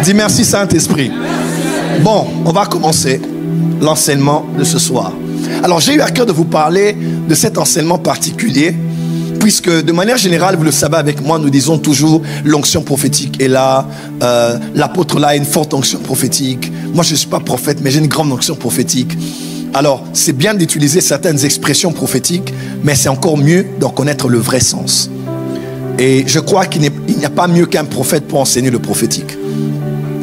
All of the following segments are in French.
Dis merci Saint-Esprit. Bon, on va commencer l'enseignement de ce soir. Alors j'ai eu à cœur de vous parler de cet enseignement particulier, puisque de manière générale, vous le savez avec moi, nous disons toujours l'onction prophétique est là, l'apôtre là a une forte onction prophétique. Moi je ne suis pas prophète, mais j'ai une grande onction prophétique. Alors c'est bien d'utiliser certaines expressions prophétiques, mais c'est encore mieux d'en connaître le vrai sens. Et je crois qu'il n'y a pas mieux qu'un prophète pour enseigner le prophétique.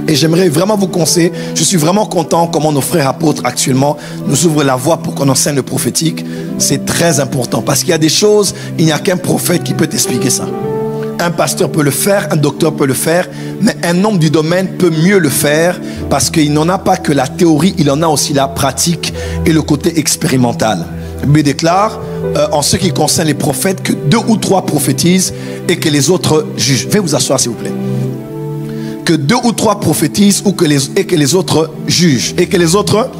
Et j'aimerais vraiment vous conseiller, je suis vraiment content comment nos frères apôtres actuellement nous ouvrent la voie pour qu'on enseigne le prophétique. C'est très important parce qu'il y a des choses, il n'y a qu'un prophète qui peut t'expliquer ça. Un pasteur peut le faire, un docteur peut le faire, mais un homme du domaine peut mieux le faire parce qu'il n'en a pas que la théorie, il en a aussi la pratique et le côté expérimental. La Bible déclare, en ce qui concerne les prophètes, que 2 ou 3 prophétisent et que les autres jugent. Veuillez vous asseoir s'il vous plaît. Que 2 ou 3 prophétisent et que les autres jugent. Et que les autres,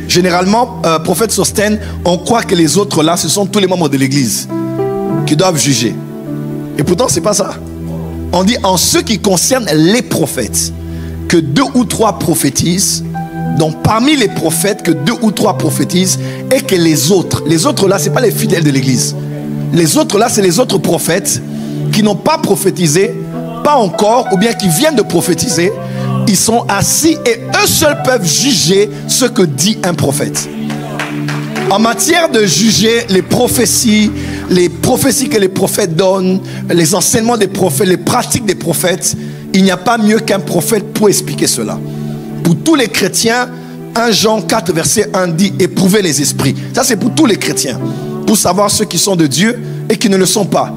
généralement, prophète Sostène, on croit que les autres là, ce sont tous les membres de l'église qui doivent juger. Et pourtant, ce n'est pas ça. On dit en ce qui concerne les prophètes, que 2 ou 3 prophétisent. Donc parmi les prophètes, que 2 ou 3 prophétisent et que les autres là, ce n'est pas les fidèles de l'église. Les autres là, c'est les autres prophètes qui n'ont pas prophétisé, pas encore, ou bien qui viennent de prophétiser. Ils sont assis et eux seuls peuvent juger ce que dit un prophète. En matière de juger les prophéties que les prophètes donnent, les enseignements des prophètes, les pratiques des prophètes, il n'y a pas mieux qu'un prophète pour expliquer cela. Pour tous les chrétiens, 1 Jean 4 verset 1 dit éprouvez les esprits. Ça c'est pour tous les chrétiens, pour savoir ceux qui sont de Dieu et qui ne le sont pas.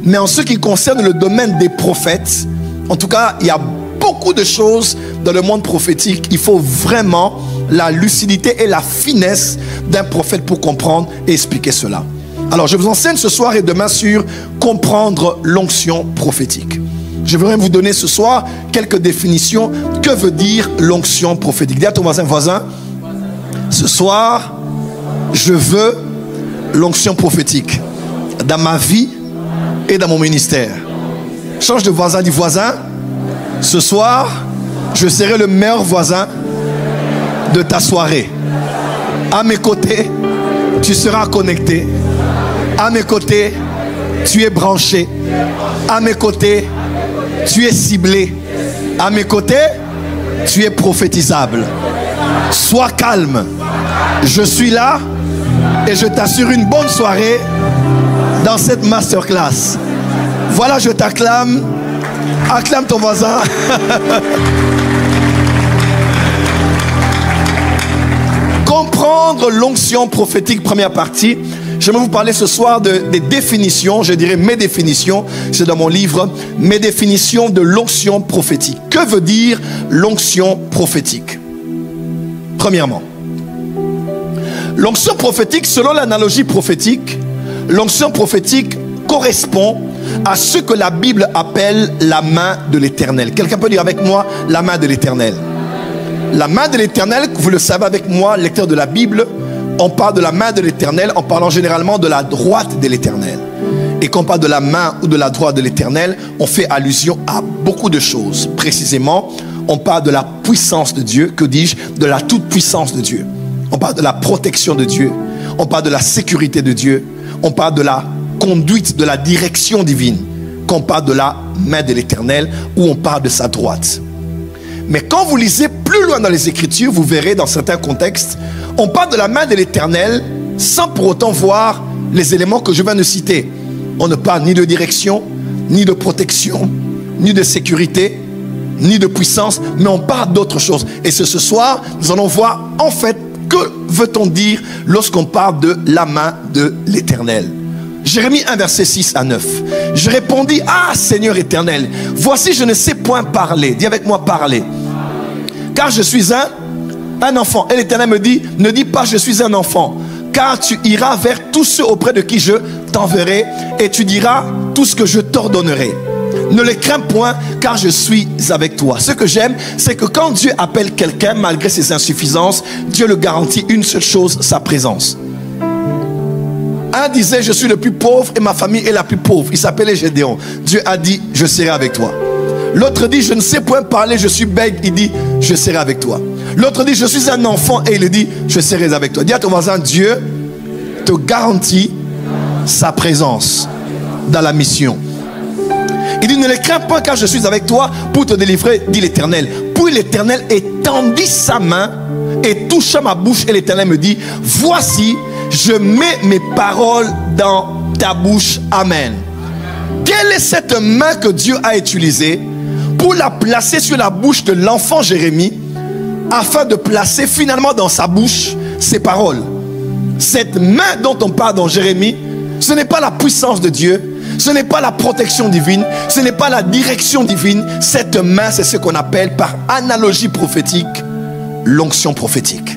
Mais en ce qui concerne le domaine des prophètes, en tout cas, il y a beaucoup de choses dans le monde prophétique. Il faut vraiment la lucidité et la finesse d'un prophète pour comprendre et expliquer cela. Alors, je vous enseigne ce soir et demain sur comprendre l'onction prophétique. Je voudrais vous donner ce soir quelques définitions. Que veut dire l'onction prophétique? Dis à ton voisin, ce soir, je veux l'onction prophétique dans ma vie et dans mon ministère. Change de voisin, dis voisin. Ce soir, je serai le meilleur voisin de ta soirée. À mes côtés, tu seras connecté. À mes côtés, tu es branché. À mes côtés, tu es ciblé. À mes côtés, tu es prophétisable. Sois calme. Je suis là et je t'assure une bonne soirée dans cette masterclass. Voilà, je t'acclame. Acclame ton voisin. Comprendre l'onction prophétique, première partie. J'aimerais vous parler ce soir des définitions, je dirais mes définitions. C'est dans mon livre, mes définitions de l'onction prophétique. Que veut dire l'onction prophétique? Premièrement, l'onction prophétique, selon l'analogie prophétique, l'onction prophétique correspond à ce que la Bible appelle la main de l'Éternel. Quelqu'un peut dire avec moi la main de l'Éternel? La main de l'Éternel, vous le savez avec moi, lecteur de la Bible, on parle de la main de l'Éternel en parlant généralement de la droite de l'Éternel. Et quand on parle de la main ou de la droite de l'Éternel, on fait allusion à beaucoup de choses. Précisément, on parle de la puissance de Dieu, que dis-je, de la toute-puissance de Dieu. On parle de la protection de Dieu. On parle de la sécurité de Dieu. On parle de la conduite, de la direction divine. Quand on parle de la main de l'Éternel ou on parle de sa droite. Mais quand vous lisez plus loin dans les Écritures, vous verrez dans certains contextes, on parle de la main de l'Éternel sans pour autant voir les éléments que je viens de citer. On ne parle ni de direction, ni de protection, ni de sécurité, ni de puissance, mais on parle d'autre chose. Et ce soir, nous allons voir en fait que veut-on dire lorsqu'on parle de la main de l'Éternel. Jérémie 1 verset 6 à 9. Je répondis, ah Seigneur éternel, voici je ne sais point parler. Dis avec moi parler. Car je suis un enfant. Et l'Éternel me dit, ne dis pas je suis un enfant. Car tu iras vers tous ceux auprès de qui je t'enverrai. Et tu diras tout ce que je t'ordonnerai. Ne les crains point, car je suis avec toi. Ce que j'aime, c'est que quand Dieu appelle quelqu'un, malgré ses insuffisances, Dieu le garantit une seule chose, sa présence. Un disait, je suis le plus pauvre et ma famille est la plus pauvre. Il s'appelait Gédéon. Dieu a dit, je serai avec toi. L'autre dit, je ne sais point parler, je suis bègue. Il dit, je serai avec toi. L'autre dit, je suis un enfant. Et il dit, je serai avec toi. Dis à ton voisin, Dieu te garantit sa présence dans la mission. Il dit, ne les crains pas car je suis avec toi pour te délivrer, dit l'Éternel. Puis l'Éternel étendit sa main et toucha ma bouche. Et l'Éternel me dit, voici, je mets mes paroles dans ta bouche. Amen. Quelle est cette main que Dieu a utilisée pour la placer sur la bouche de l'enfant Jérémie afin de placer finalement dans sa bouche ses paroles? Cette main dont on parle dans Jérémie, ce n'est pas la puissance de Dieu, ce n'est pas la protection divine, ce n'est pas la direction divine. Cette main, c'est ce qu'on appelle par analogie prophétique l'onction prophétique.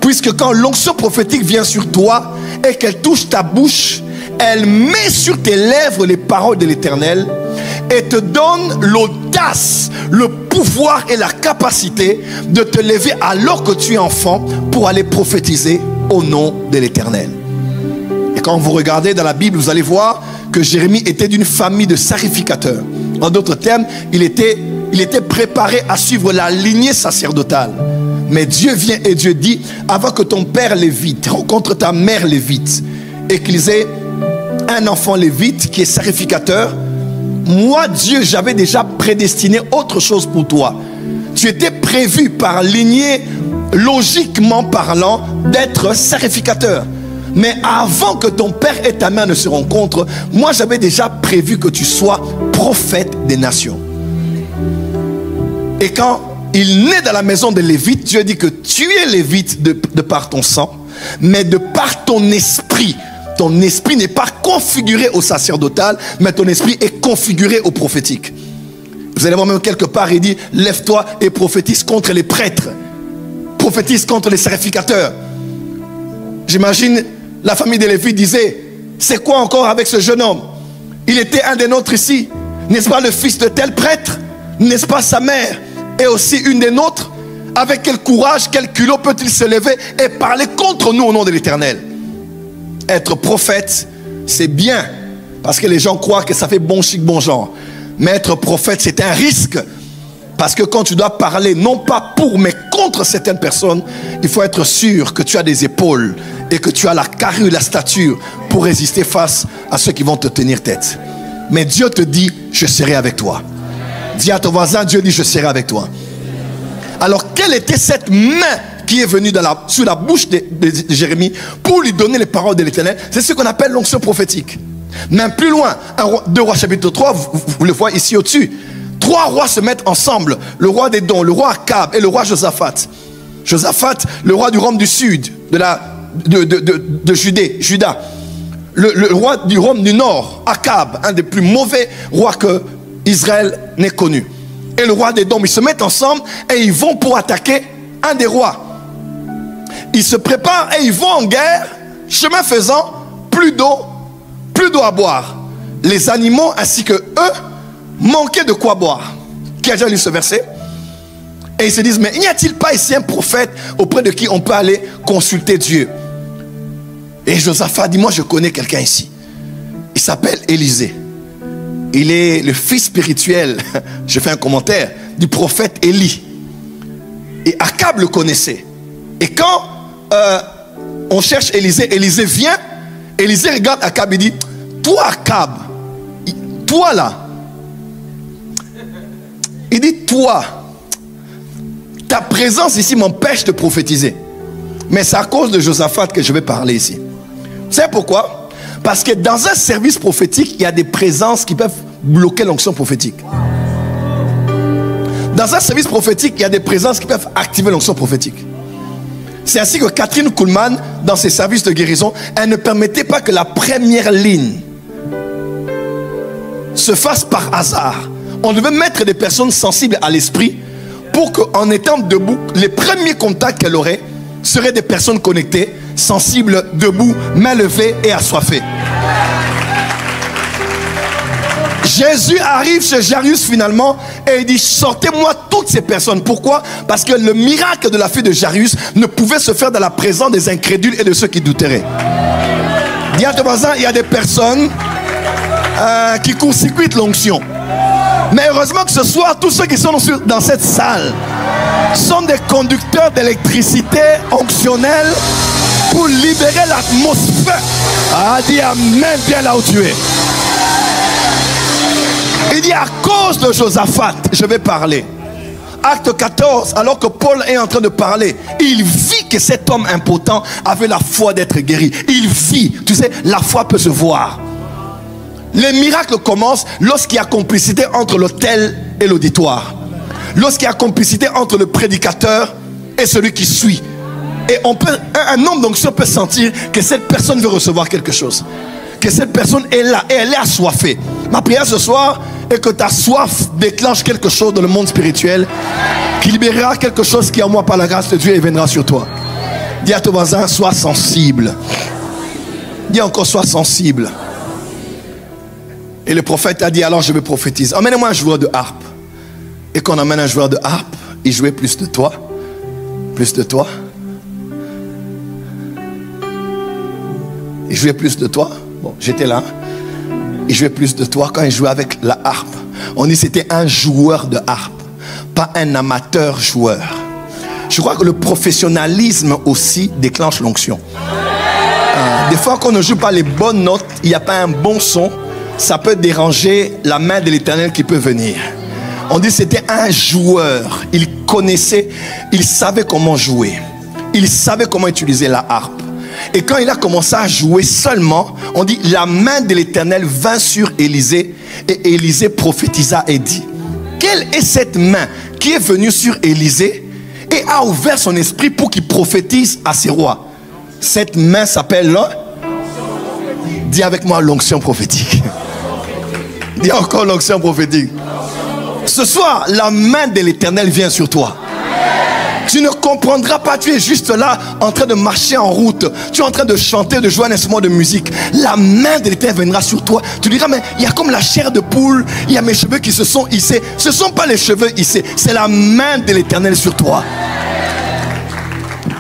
Puisque quand l'onction prophétique vient sur toi et qu'elle touche ta bouche, elle met sur tes lèvres les paroles de l'Éternel et te donne l'audace, le pouvoir et la capacité de te lever alors que tu es enfant pour aller prophétiser au nom de l'Éternel. Et quand vous regardez dans la Bible, vous allez voir que Jérémie était d'une famille de sacrificateurs. En d'autres termes, il était préparé à suivre la lignée sacerdotale. Mais Dieu vient et Dieu dit, avant que ton père lévite rencontre ta mère lévite et qu'ils aient un enfant lévite qui est sacrificateur, moi Dieu, j'avais déjà prédestiné autre chose pour toi. Tu étais prévu par lignée, logiquement parlant, d'être sacrificateur. Mais avant que ton père et ta mère ne se rencontrent, moi j'avais déjà prévu que tu sois prophète des nations. Et quand il naît dans la maison de Lévite, Dieu dit que tu es Lévite de par ton sang, mais de par ton esprit. Ton esprit n'est pas configuré au sacerdotal, mais ton esprit est configuré au prophétique. Vous allez voir même quelque part, il dit, lève-toi et prophétise contre les prêtres. Prophétise contre les sacrificateurs. J'imagine la famille de Lévi disait, c'est quoi encore avec ce jeune homme? Il était un des nôtres ici. N'est-ce pas le fils de tel prêtre? N'est-ce pas sa mère? Et aussi une des nôtres. Avec quel courage, quel culot peut-il se lever et parler contre nous au nom de l'Éternel? Être prophète, c'est bien, parce que les gens croient que ça fait bon chic, bon genre. Mais être prophète, c'est un risque. Parce que quand tu dois parler, non pas pour, mais contre certaines personnes, il faut être sûr que tu as des épaules et que tu as la carrure, la stature pour résister face à ceux qui vont te tenir tête. Mais Dieu te dit, je serai avec toi. Dis à ton voisin, Dieu dit, je serai avec toi. Alors, quelle était cette main qui est venue sur la bouche de Jérémie pour lui donner les paroles de l'Éternel? C'est ce qu'on appelle l'onction prophétique. Même plus loin, 2 Rois chapitre 3, vous le voyez ici au-dessus. 3 rois se mettent ensemble. Le roi d'Édom, le roi Akab et le roi Josaphat. Josaphat, le roi du Rome du Sud, de Juda. Le roi du Rome du Nord, Akab, un des plus mauvais rois que Israël n'ait connu. Et le roi d'Édom, ils se mettent ensemble et ils vont pour attaquer un des rois. Ils se préparent et ils vont en guerre. Chemin faisant, plus d'eau à boire. Les animaux ainsi que eux manquaient de quoi boire. Qui a déjà lu ce verset? Et ils se disent, mais n'y a-t-il pas ici un prophète auprès de qui on peut aller consulter Dieu? Et Josaphat dit, moi je connais quelqu'un ici. Il s'appelle Élisée. Il est le fils spirituel, je fais un commentaire, du prophète Élie. Et Akab le connaissait. Et quand on cherche Élisée, Élisée vient. Élisée regarde Akab et dit, toi Akab, toi là, il dit, toi, ta présence ici m'empêche de prophétiser. Mais c'est à cause de Josaphat que je vais parler ici. Vous savez pourquoi? Parce que dans un service prophétique, il y a des présences qui peuvent bloquer l'onction prophétique. Dans un service prophétique, il y a des présences qui peuvent activer l'onction prophétique. C'est ainsi que Catherine Kuhlman, dans ses services de guérison, elle ne permettait pas que la première ligne se fasse par hasard. On devait mettre des personnes sensibles à l'esprit pour qu'en étant debout, les premiers contacts qu'elle aurait seraient des personnes connectées, sensibles, debout, main levée et assoiffées. Jésus arrive chez Jairus finalement et il dit, sortez-moi toutes ces personnes. Pourquoi? Parce que le miracle de la fille de Jairus ne pouvait se faire dans la présence des incrédules et de ceux qui douteraient. Dis à ton voisin, il y a des personnes qui court-circuitent l'onction. Mais heureusement que ce soir, tous ceux qui sont dans cette salle sont des conducteurs d'électricité onctionnelle pour libérer l'atmosphère. Ah, dis amen bien là où tu es. Il dit à cause de Josaphat, je vais parler. Acte 14, alors que Paul est en train de parler, il vit que cet homme impotent avait la foi d'être guéri. Il vit, tu sais, la foi peut se voir. Les miracles commencent lorsqu'il y a complicité entre l'autel et l'auditoire. Lorsqu'il y a complicité entre le prédicateur et celui qui suit. Et un homme d'onction peut sentir que cette personne veut recevoir quelque chose. Que cette personne est là et elle est assoiffée. Ma prière ce soir est que ta soif déclenche quelque chose dans le monde spirituel qui libérera quelque chose qui en moi par la grâce de Dieu et viendra sur toi. Dis à ton voisin, sois sensible. Dis encore, sois sensible. Et le prophète a dit, alors je vais prophétiser. Emmène-moi un joueur de harpe. Et quand on emmène un joueur de harpe, il jouait plus de toi. Plus de toi. Il jouait plus de toi. Bon, j'étais là. Il jouait plus de toi quand il jouait avec la harpe. On dit c'était un joueur de harpe, pas un amateur joueur. Je crois que le professionnalisme aussi déclenche l'onction. Des fois qu'on ne joue pas les bonnes notes, il n'y a pas un bon son, ça peut déranger la main de l'Éternel qui peut venir. On dit c'était un joueur. Il connaissait, il savait comment jouer. Il savait comment utiliser la harpe. Et quand il a commencé à jouer seulement, on dit la main de l'Éternel vint sur Élisée. Et Élisée prophétisa et dit, quelle est cette main qui est venue sur Élisée et a ouvert son esprit pour qu'il prophétise à ses rois? Cette main s'appelle là. Dis avec moi l'onction prophétique. Dis encore l'onction prophétique. Ce soir, la main de l'Éternel vient sur toi. Tu ne comprendras pas, tu es juste là en train de marcher en route. Tu es en train de chanter, de jouer un instrument de musique. La main de l'Éternel viendra sur toi. Tu diras, mais il y a comme la chair de poule, il y a mes cheveux qui se sont hissés. Ce ne sont pas les cheveux hissés, c'est la main de l'Éternel sur toi.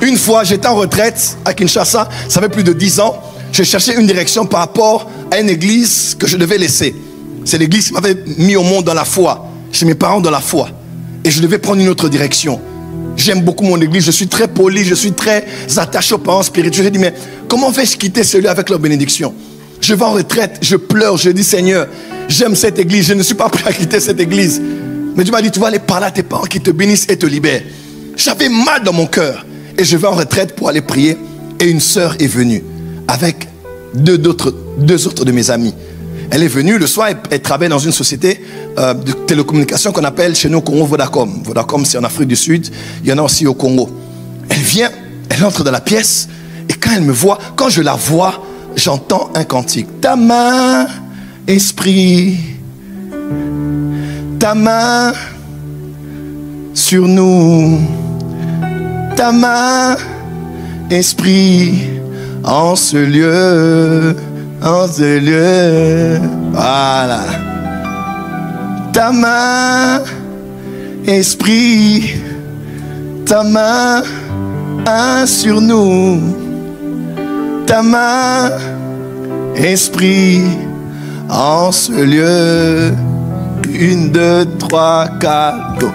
Une fois, j'étais en retraite à Kinshasa, ça fait plus de 10 ans. Je cherchais une direction par rapport à une église que je devais laisser. C'est l'église qui m'avait mis au monde dans la foi, chez mes parents dans la foi. Et je devais prendre une autre direction. J'aime beaucoup mon église, je suis très poli, je suis très attaché aux parents spirituels. J'ai dit, mais comment vais-je quitter celui avec leur bénédiction? Je vais en retraite, je pleure, je dis, Seigneur, j'aime cette église, je ne suis pas prêt à quitter cette église. Mais Dieu m'a dit, tu vas aller parler à tes parents qui te bénissent et te libèrent. J'avais mal dans mon cœur. Et je vais en retraite pour aller prier. Et une sœur est venue avec deux autres de mes amis. Elle est venue le soir, elle travaille dans une société de télécommunications qu'on appelle chez nous au Congo Vodacom. Vodacom, c'est en Afrique du Sud, il y en a aussi au Congo. Elle vient, elle entre dans la pièce, et quand elle me voit, quand je la vois, j'entends un cantique. Ta main, esprit, ta main sur nous, ta main, esprit, en ce lieu. En ce lieu, voilà. Ta main, esprit, ta main, sur nous. Ta main, esprit, en ce lieu. 1, 2, 3, 4, go.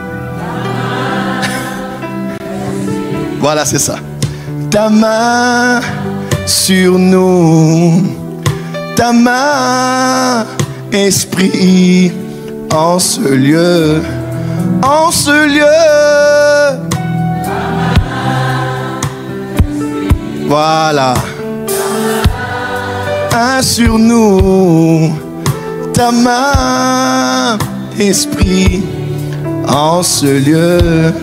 Voilà, c'est ça. Ta main sur nous. Ta main, esprit, en ce lieu, en ce lieu. Voilà. Sur nous, ta main, esprit, en ce lieu.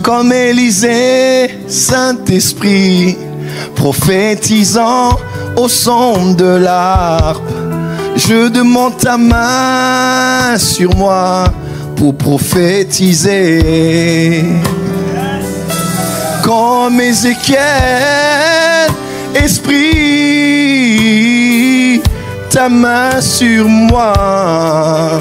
Comme Élisée, Saint-Esprit, prophétisant au son de l'harpe, je demande ta main sur moi pour prophétiser. Comme Ézéchiel, Esprit, ta main sur moi,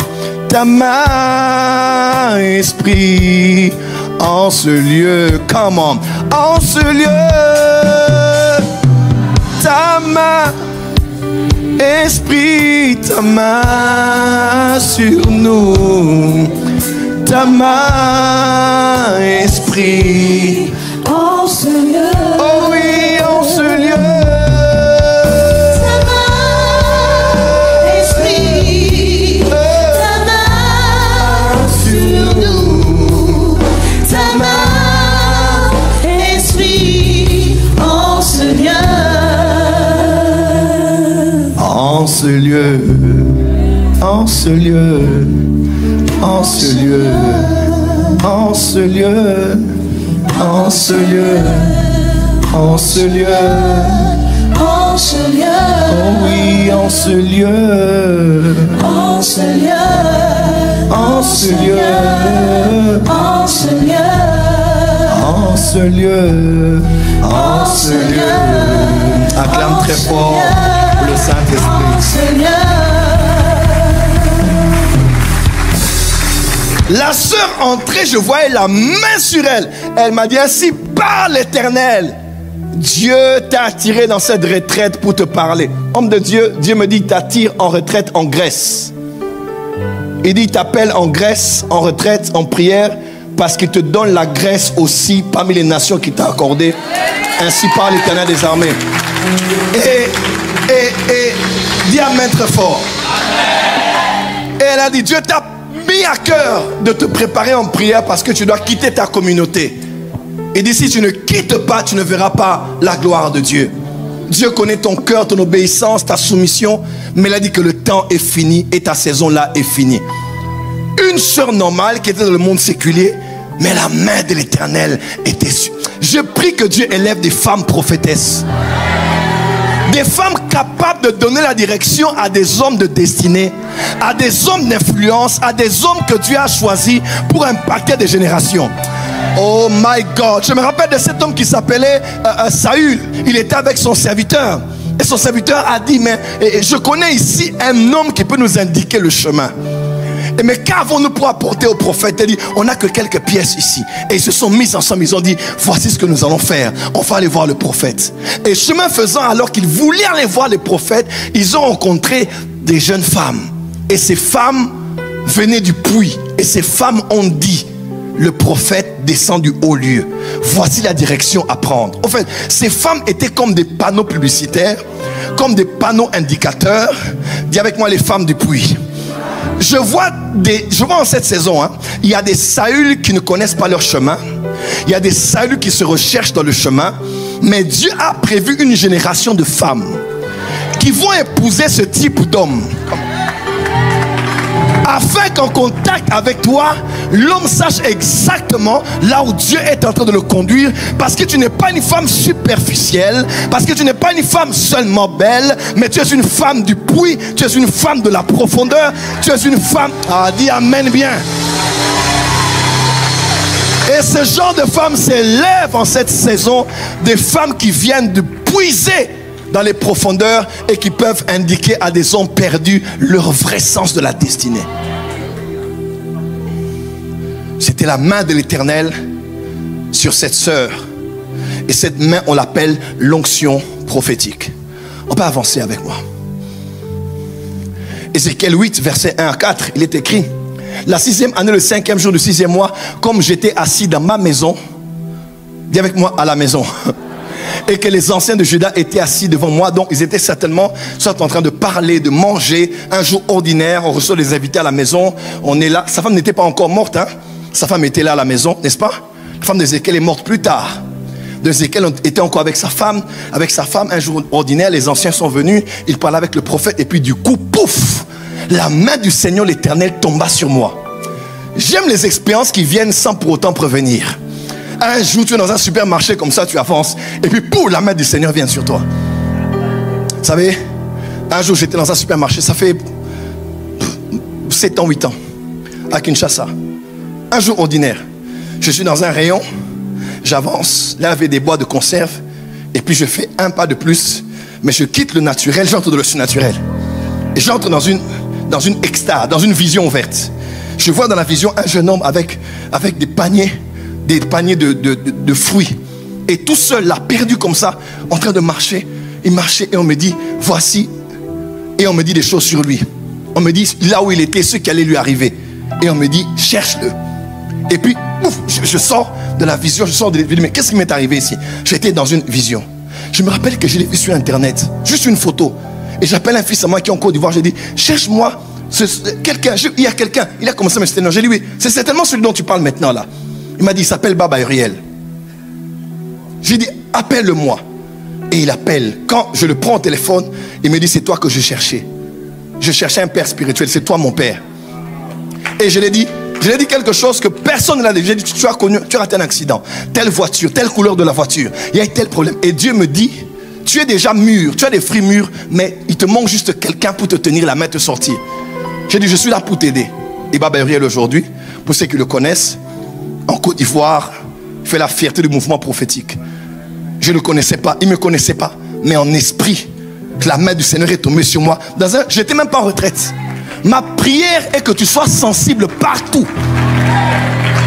ta main, Esprit, en ce lieu, comment? En ce lieu, ta main, Esprit, ta main sur nous. Ta main, Esprit. En ce lieu. Oh oui, en ce lieu. En ce lieu, en ce lieu, en ce lieu, en ce lieu, en ce lieu, en ce lieu, en ce lieu, oh oui, en ce lieu, en ce lieu, en ce lieu, en ce lieu, en ce lieu, en ce lieu. Acclame très fort pour le Saint-Esprit. La sœur entrait, je voyais la main sur elle. Elle m'a dit ainsi, par l'Éternel, Dieu t'a attiré dans cette retraite pour te parler. Homme de Dieu, Dieu me dit qu'il t'attire en retraite en Grèce. Il dit qu'il t'appelle en Grèce, en retraite, en prière, parce qu'il te donne la Grèce aussi parmi les nations qu'il t'a accordées. Ainsi parle l'Éternel des armées. Et dis amen très fort. Et elle a dit, Dieu t'a mis à cœur de te préparer en prière parce que tu dois quitter ta communauté. Et dit, si tu ne quittes pas, tu ne verras pas la gloire de Dieu. Dieu connaît ton cœur, ton obéissance, ta soumission, mais il a dit que le temps est fini et ta saison là est finie. Une sœur normale qui était dans le monde séculier, mais la main de l'Éternel était sur. Je prie que Dieu élève des femmes prophétesses. Des femmes capables de donner la direction à des hommes de destinée, à des hommes d'influence, à des hommes que Dieu a choisis pour impacter des générations. Oh my God, je me rappelle de cet homme qui s'appelait Saül. Il était avec son serviteur. Et son serviteur a dit, mais je connais ici un homme qui peut nous indiquer le chemin. Mais qu'avons-nous pour apporter au prophète? Il dit, on n'a que quelques pièces ici. Et ils se sont mis ensemble, ils ont dit, voici ce que nous allons faire. On va aller voir le prophète. Et chemin faisant, alors qu'ils voulaient aller voir le prophète, ils ont rencontré des jeunes femmes. Et ces femmes venaient du puits. Et ces femmes ont dit, le prophète descend du haut lieu. Voici la direction à prendre. En fait, ces femmes étaient comme des panneaux publicitaires, comme des panneaux indicateurs. Dis avec moi les femmes du puits. Je vois en cette saison, il y a des Saül qui ne connaissent pas leur chemin. Il y a des Saül qui se recherchent dans le chemin. Mais Dieu a prévu une génération de femmes qui vont épouser ce type d'homme. Afin qu'en contact avec toi, l'homme sache exactement là où Dieu est en train de le conduire. Parce que tu n'es pas une femme superficielle. Parce que tu n'es pas une femme seulement belle. Mais tu es une femme du puits. Tu es une femme de la profondeur. Tu es une femme... Ah, dis amen bien. Et ce genre de femmes s'élèvent en cette saison. Des femmes qui viennent de puiser dans les profondeurs et qui peuvent indiquer à des hommes perdus leur vrai sens de la destinée. C'était la main de l'Éternel sur cette sœur. Et cette main, on l'appelle l'onction prophétique. On peut avancer avec moi. Ézéchiel 8, verset 1 à 4, il est écrit: la 6e année, le 5e jour du 6e mois, comme j'étais assis dans ma maison, dis avec moi, à la maison, et que les anciens de Juda étaient assis devant moi, donc ils étaient certainement soit en train de parler, de manger, un jour ordinaire, on reçoit les invités à la maison, on est là, sa femme n'était pas encore morte, sa femme était là à la maison, n'est-ce pas? La femme d'Ézéchiel est morte plus tard. Ézéchiel était encore avec sa femme, un jour ordinaire, les anciens sont venus, ils parlaient avec le prophète, et puis du coup, pouf, la main du Seigneur l'Éternel tomba sur moi. J'aime les expériences qui viennent sans pour autant prévenir. Un jour, tu es dans un supermarché comme ça, tu avances, et puis pouf, la main du Seigneur vient sur toi. Vous savez, un jour j'étais dans un supermarché, ça fait 7 ans, 8 ans, à Kinshasa. Un jour ordinaire, je suis dans un rayon, j'avance, là il y avait des bois de conserve, et puis je fais un pas de plus, mais je quitte le naturel, j'entre dans le surnaturel. Et j'entre dans une extase, dans une vision ouverte. Je vois dans la vision un jeune homme avec des paniers de fruits. Et tout seul, là, perdu comme ça, en train de marcher. Il marchait et on me dit, voici Et on me dit des choses sur lui. On me dit là où il était, ce qui allait lui arriver. Et on me dit, cherche-le. Et puis, ouf, je sors de la vision, je sors de l'église. Mais qu'est-ce qui m'est arrivé ici? J'étais dans une vision. Je me rappelle que je l'ai vu sur Internet. Juste une photo. Et j'appelle un fils à moi qui est en Côte d'Ivoire. J'ai dit, cherche-moi quelqu'un. Il y a quelqu'un. Il a commencé à me citer. J'ai dit, oui, c'est certainement celui dont tu parles maintenant là. Il m'a dit, il s'appelle Baba Uriel. J'ai dit, appelle-le-moi. Et il appelle. Quand je le prends au téléphone, il me dit, c'est toi que je cherchais. Je cherchais un père spirituel. C'est toi mon père. Et je lui ai dit quelque chose que personne ne l'a dit. J'ai dit, tu as connu, tu as raté un accident. Telle voiture, telle couleur de la voiture. Il y a tel problème. Et Dieu me dit, tu es déjà mûr, tu as des fruits mûrs, mais il te manque juste quelqu'un pour te tenir la main, te sortir. J'ai dit, je suis là pour t'aider. Et Baba Uriel aujourd'hui, pour ceux qui le connaissent, en Côte d'Ivoire, fait la fierté du mouvement prophétique. Je ne le connaissais pas, il ne me connaissait pas, mais en esprit, la main du Seigneur est tombée sur moi. Je n'étais même pas en retraite. Ma prière est que tu sois sensible partout.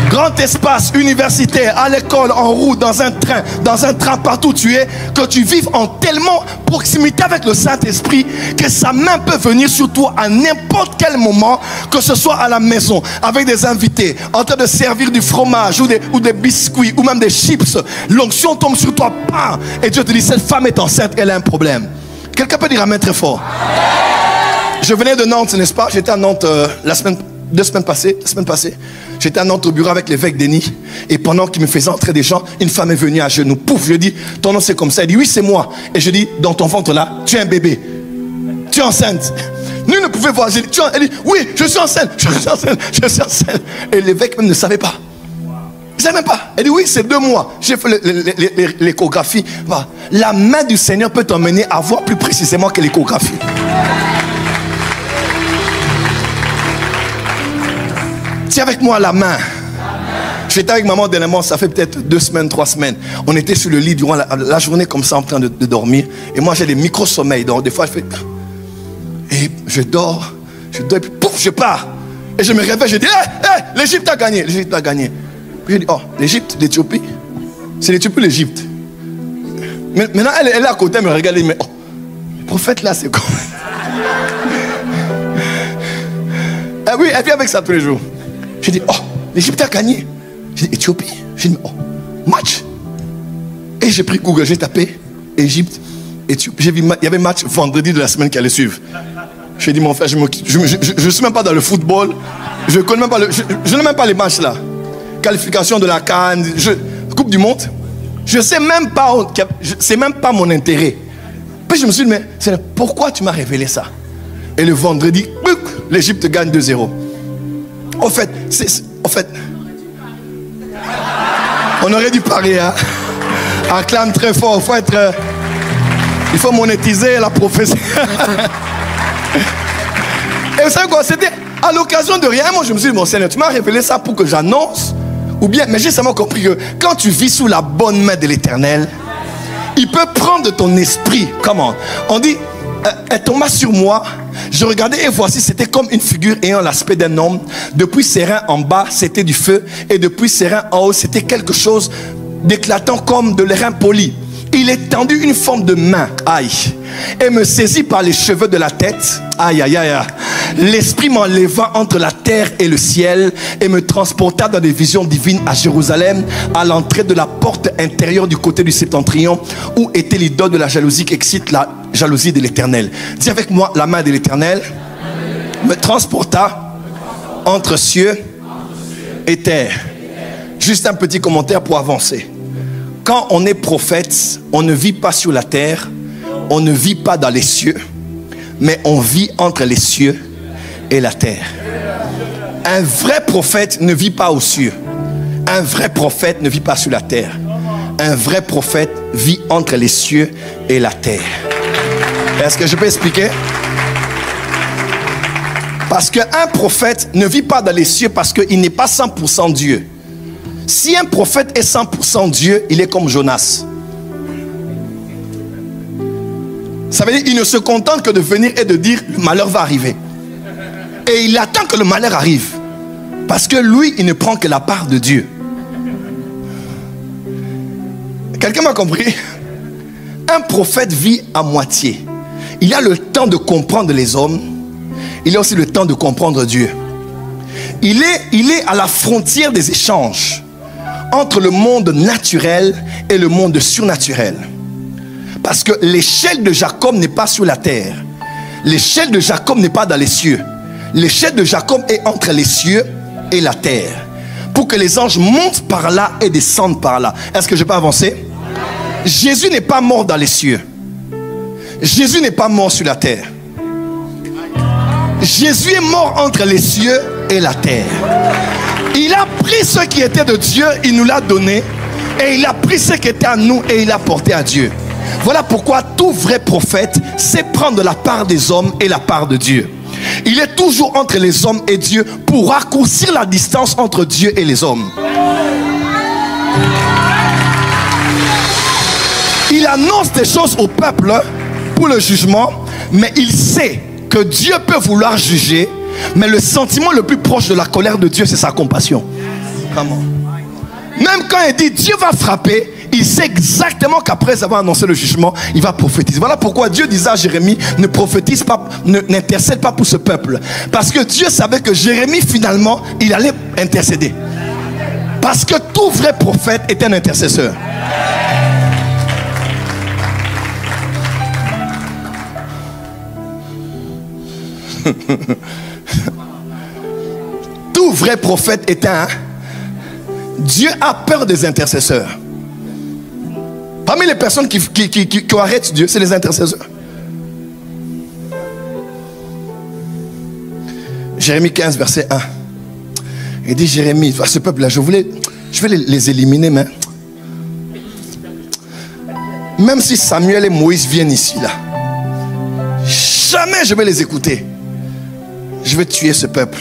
Grand espace, universitaire, à l'école, en route, dans un train, partout où tu es, que tu vives en tellement proximité avec le Saint-Esprit que sa main peut venir sur toi à n'importe quel moment, que ce soit à la maison, avec des invités, en train de servir du fromage ou des biscuits ou même des chips. L'onction tombe sur toi, bam, et Dieu te dit, cette femme est enceinte, elle a un problème. Quelqu'un peut dire amen très fort. Je venais de Nantes, n'est-ce pas? J'étais à Nantes la semaine passée. J'étais à Nantes au bureau avec l'évêque Denis. Et pendant qu'il me faisait entrer des gens, une femme est venue à genoux. Pouf, je lui ai dit, ton nom c'est comme ça. Elle dit, oui, c'est moi. Et je dis, dans ton ventre là, tu es un bébé. Tu es enceinte. Nul ne pouvait voir. Elle dit, oui, je suis enceinte. Je suis enceinte. Et l'évêque même ne savait pas. Il ne savait même pas. Elle dit, oui, c'est 2 mois. J'ai fait l'échographie. La main du Seigneur peut t'emmener à voir plus précisément que l'échographie. Tiens avec moi la main. J'étais avec maman dernièrement, ça fait peut-être 2 semaines, 3 semaines. On était sur le lit durant la journée comme ça en train de dormir. Et moi j'ai des micro-sommeils. Donc des fois je fais... Et je dors et puis pouf, je pars. Et je me réveille, je dis, l'Égypte a gagné. L'Égypte a gagné. Puis je dis, oh, l'Égypte, l'Éthiopie. C'est l'Éthiopie ou l'Égypte? Maintenant elle est à côté, elle me regarde, mais oh, le prophète là c'est quoi? Oui, elle vient avec ça tous les jours. J'ai dit, oh, l'Égypte a gagné. J'ai dit, Éthiopie. J'ai dit, oh, match. Et j'ai pris Google, j'ai tapé Égypte, Éthiopie. J'ai vu, il y avait match vendredi de la semaine qui allait suivre. J'ai dit, mon frère, je ne suis même pas dans le football. Je connais même pas je n'ai même pas les matchs là. Qualification de la CAN, Coupe du Monde. Je sais même pas, c'est même pas mon intérêt. Puis je me suis dit, mais pourquoi tu m'as révélé ça? Et le vendredi, l'Égypte gagne 2-0. Au fait, on aurait dû parier, hein? Acclame très fort. Il faut monétiser la prophétie. Et vous savez quoi? C'était à l'occasion de rien. Moi, je me suis dit, mon Seigneur, tu m'as révélé ça pour que j'annonce. Ou bien, mais j'ai seulement compris que quand tu vis sous la bonne main de l'Éternel, il peut prendre de ton esprit. Comment? On dit, elle tomba sur moi. Je regardais et voici, c'était comme une figure ayant l'aspect d'un homme. Depuis ses reins en bas, c'était du feu. Et depuis ses reins en haut, c'était quelque chose d'éclatant comme de l'airain poli. Il étendit une forme de main, aïe, et me saisit par les cheveux de la tête, aïe, aïe, aïe. L'esprit m'enleva entre la terre et le ciel et me transporta dans des visions divines à Jérusalem, à l'entrée de la porte intérieure du côté du septentrion, où était l'idole de la jalousie qui excite la jalousie de l'Éternel. Dis avec moi, la main de l'Éternel me transporta entre cieux et terre. Juste un petit commentaire pour avancer. Quand on est prophète, on ne vit pas sur la terre, on ne vit pas dans les cieux, mais on vit entre les cieux et la terre. Un vrai prophète ne vit pas aux cieux. Un vrai prophète ne vit pas sur la terre. Un vrai prophète vit entre les cieux et la terre. Est-ce que je peux expliquer? Parce qu'un prophète ne vit pas dans les cieux parce qu'il n'est pas 100% Dieu. Si un prophète est 100% Dieu, il est comme Jonas. Ça veut dire qu'il ne se contente que de venir et de dire le malheur va arriver. Et il attend que le malheur arrive. Parce que lui, il ne prend que la part de Dieu. Quelqu'un m'a compris? Un prophète vit à moitié. il y a le temps de comprendre les hommes, il y a aussi le temps de comprendre Dieu. Il est à la frontière des échanges entre le monde naturel et le monde surnaturel. Parce que l'échelle de Jacob n'est pas sur la terre. L'échelle de Jacob n'est pas dans les cieux. L'échelle de Jacob est entre les cieux et la terre. Pour que les anges montent par là et descendent par là. Est-ce que je peux avancer? Jésus n'est pas mort dans les cieux. Jésus n'est pas mort sur la terre. Jésus est mort entre les cieux et la terre. Il a pris ce qui était de Dieu, il nous l'a donné. Et il a pris ce qui était à nous et il l'a porté à Dieu. Voilà pourquoi tout vrai prophète sait prendre la part des hommes et la part de Dieu. Il est toujours entre les hommes et Dieu pour raccourcir la distance entre Dieu et les hommes. Il annonce des choses au peuple pour le jugement, mais il sait que Dieu peut vouloir juger, mais le sentiment le plus proche de la colère de Dieu, c'est sa compassion. Comment? Même quand il dit Dieu va frapper, il sait exactement qu'après avoir annoncé le jugement, il va prophétiser. Voilà pourquoi Dieu disait à Jérémie, ne prophétise pas, n'intercède pas pour ce peuple. Parce que Dieu savait que Jérémie, finalement, il allait intercéder. Parce que tout vrai prophète est un intercesseur. Tout vrai prophète est un... Dieu a peur des intercesseurs. Parmi les personnes qui arrêtent Dieu, c'est les intercesseurs. Jérémie 15, verset 1. Il dit, Jérémie, ce peuple-là, je vais les éliminer, mais même si Samuel et Moïse viennent ici, là, jamais je vais les écouter. Je vais tuer ce peuple.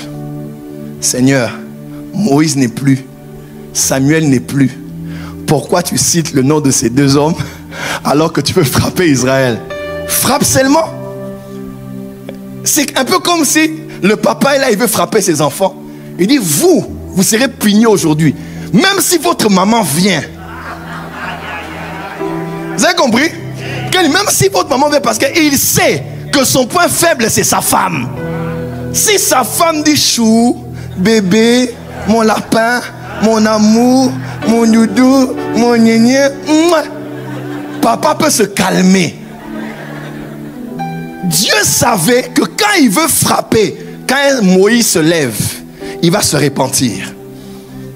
Seigneur, Moïse n'est plus, Samuel n'est plus. Pourquoi tu cites le nom de ces deux hommes alors que tu peux frapper Israël? Frappe seulement. C'est un peu comme si le papa est là, il veut frapper ses enfants. Il dit, vous serez punis aujourd'hui. Même si votre maman vient. Vous avez compris? Même si votre maman vient, parce qu'il sait que son point faible, c'est sa femme. Si sa femme dit chou, bébé, mon lapin, mon amour, mon doudou, mon gnéné, papa peut se calmer. Dieu savait que quand il veut frapper, quand Moïse se lève, il va se repentir.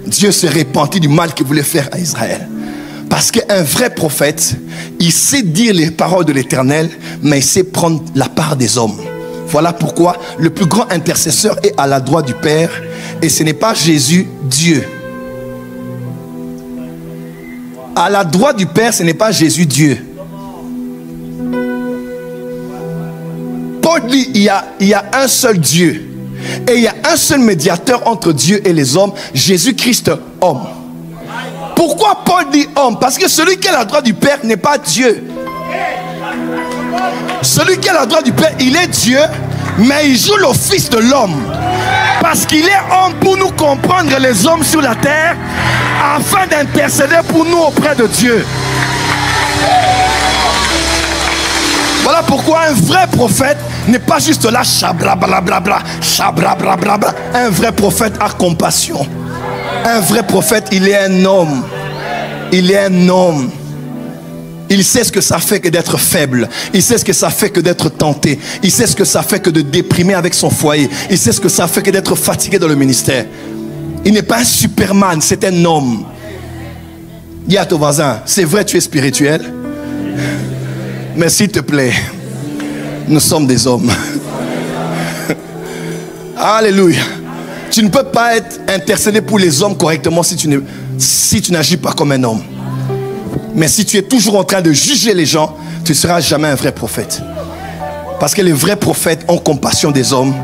Dieu se repentit du mal qu'il voulait faire à Israël. Parce qu'un vrai prophète, il sait dire les paroles de l'Éternel, mais il sait prendre la part des hommes. Voilà pourquoi le plus grand intercesseur est à la droite du Père. Et ce n'est pas Jésus, Dieu. À la droite du Père, ce n'est pas Jésus, Dieu. Paul dit, il y a un seul Dieu. Et il y a un seul médiateur entre Dieu et les hommes, Jésus-Christ, homme. Pourquoi Paul dit homme? Parce que celui qui est à la droite du Père n'est pas Dieu. Celui qui est à la droite du Père, il est Dieu, mais il joue l'office de l'homme. Parce qu'il est homme pour nous comprendre les hommes sur la terre, afin d'intercéder pour nous auprès de Dieu. Voilà pourquoi un vrai prophète n'est pas juste là, chablablabla, chablablabla. Un vrai prophète a compassion. Un vrai prophète, il est un homme. Il est un homme. Il sait ce que ça fait que d'être faible. Il sait ce que ça fait que d'être tenté. Il sait ce que ça fait que de déprimer avec son foyer. Il sait ce que ça fait que d'être fatigué dans le ministère. Il n'est pas un Superman, c'est un homme. Dis à ton voisin, c'est vrai tu es spirituel, mais s'il te plaît, nous sommes des hommes. Alléluia. Tu ne peux pas être intercédé pour les hommes correctement si tu n'agis pas comme un homme. Mais si tu es toujours en train de juger les gens, tu ne seras jamais un vrai prophète. Parce que les vrais prophètes ont compassion des hommes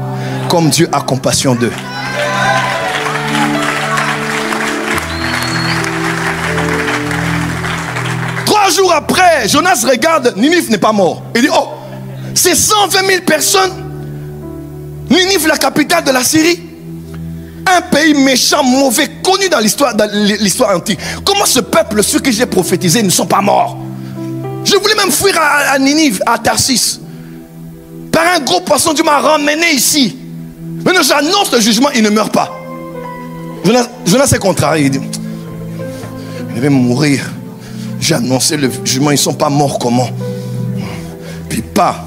comme Dieu a compassion d'eux. Jours après, Jonas regarde, Ninive n'est pas mort. Il dit, oh, c'est 120 000 personnes. Ninive, la capitale de la Syrie. Un pays méchant, mauvais, connu dans l'histoire antique. Comment ce peuple, ceux que j'ai prophétisés, ne sont pas morts? Je voulais même fuir à Ninive, à Tarsis. Par un gros poisson, Dieu m'a ramené ici. Maintenant, j'annonce le jugement, il ne meurt pas. Jonas est contrarié. Il dit, il va mourir. J'ai annoncé le jugement, ils ne sont pas morts comment? Puis pas.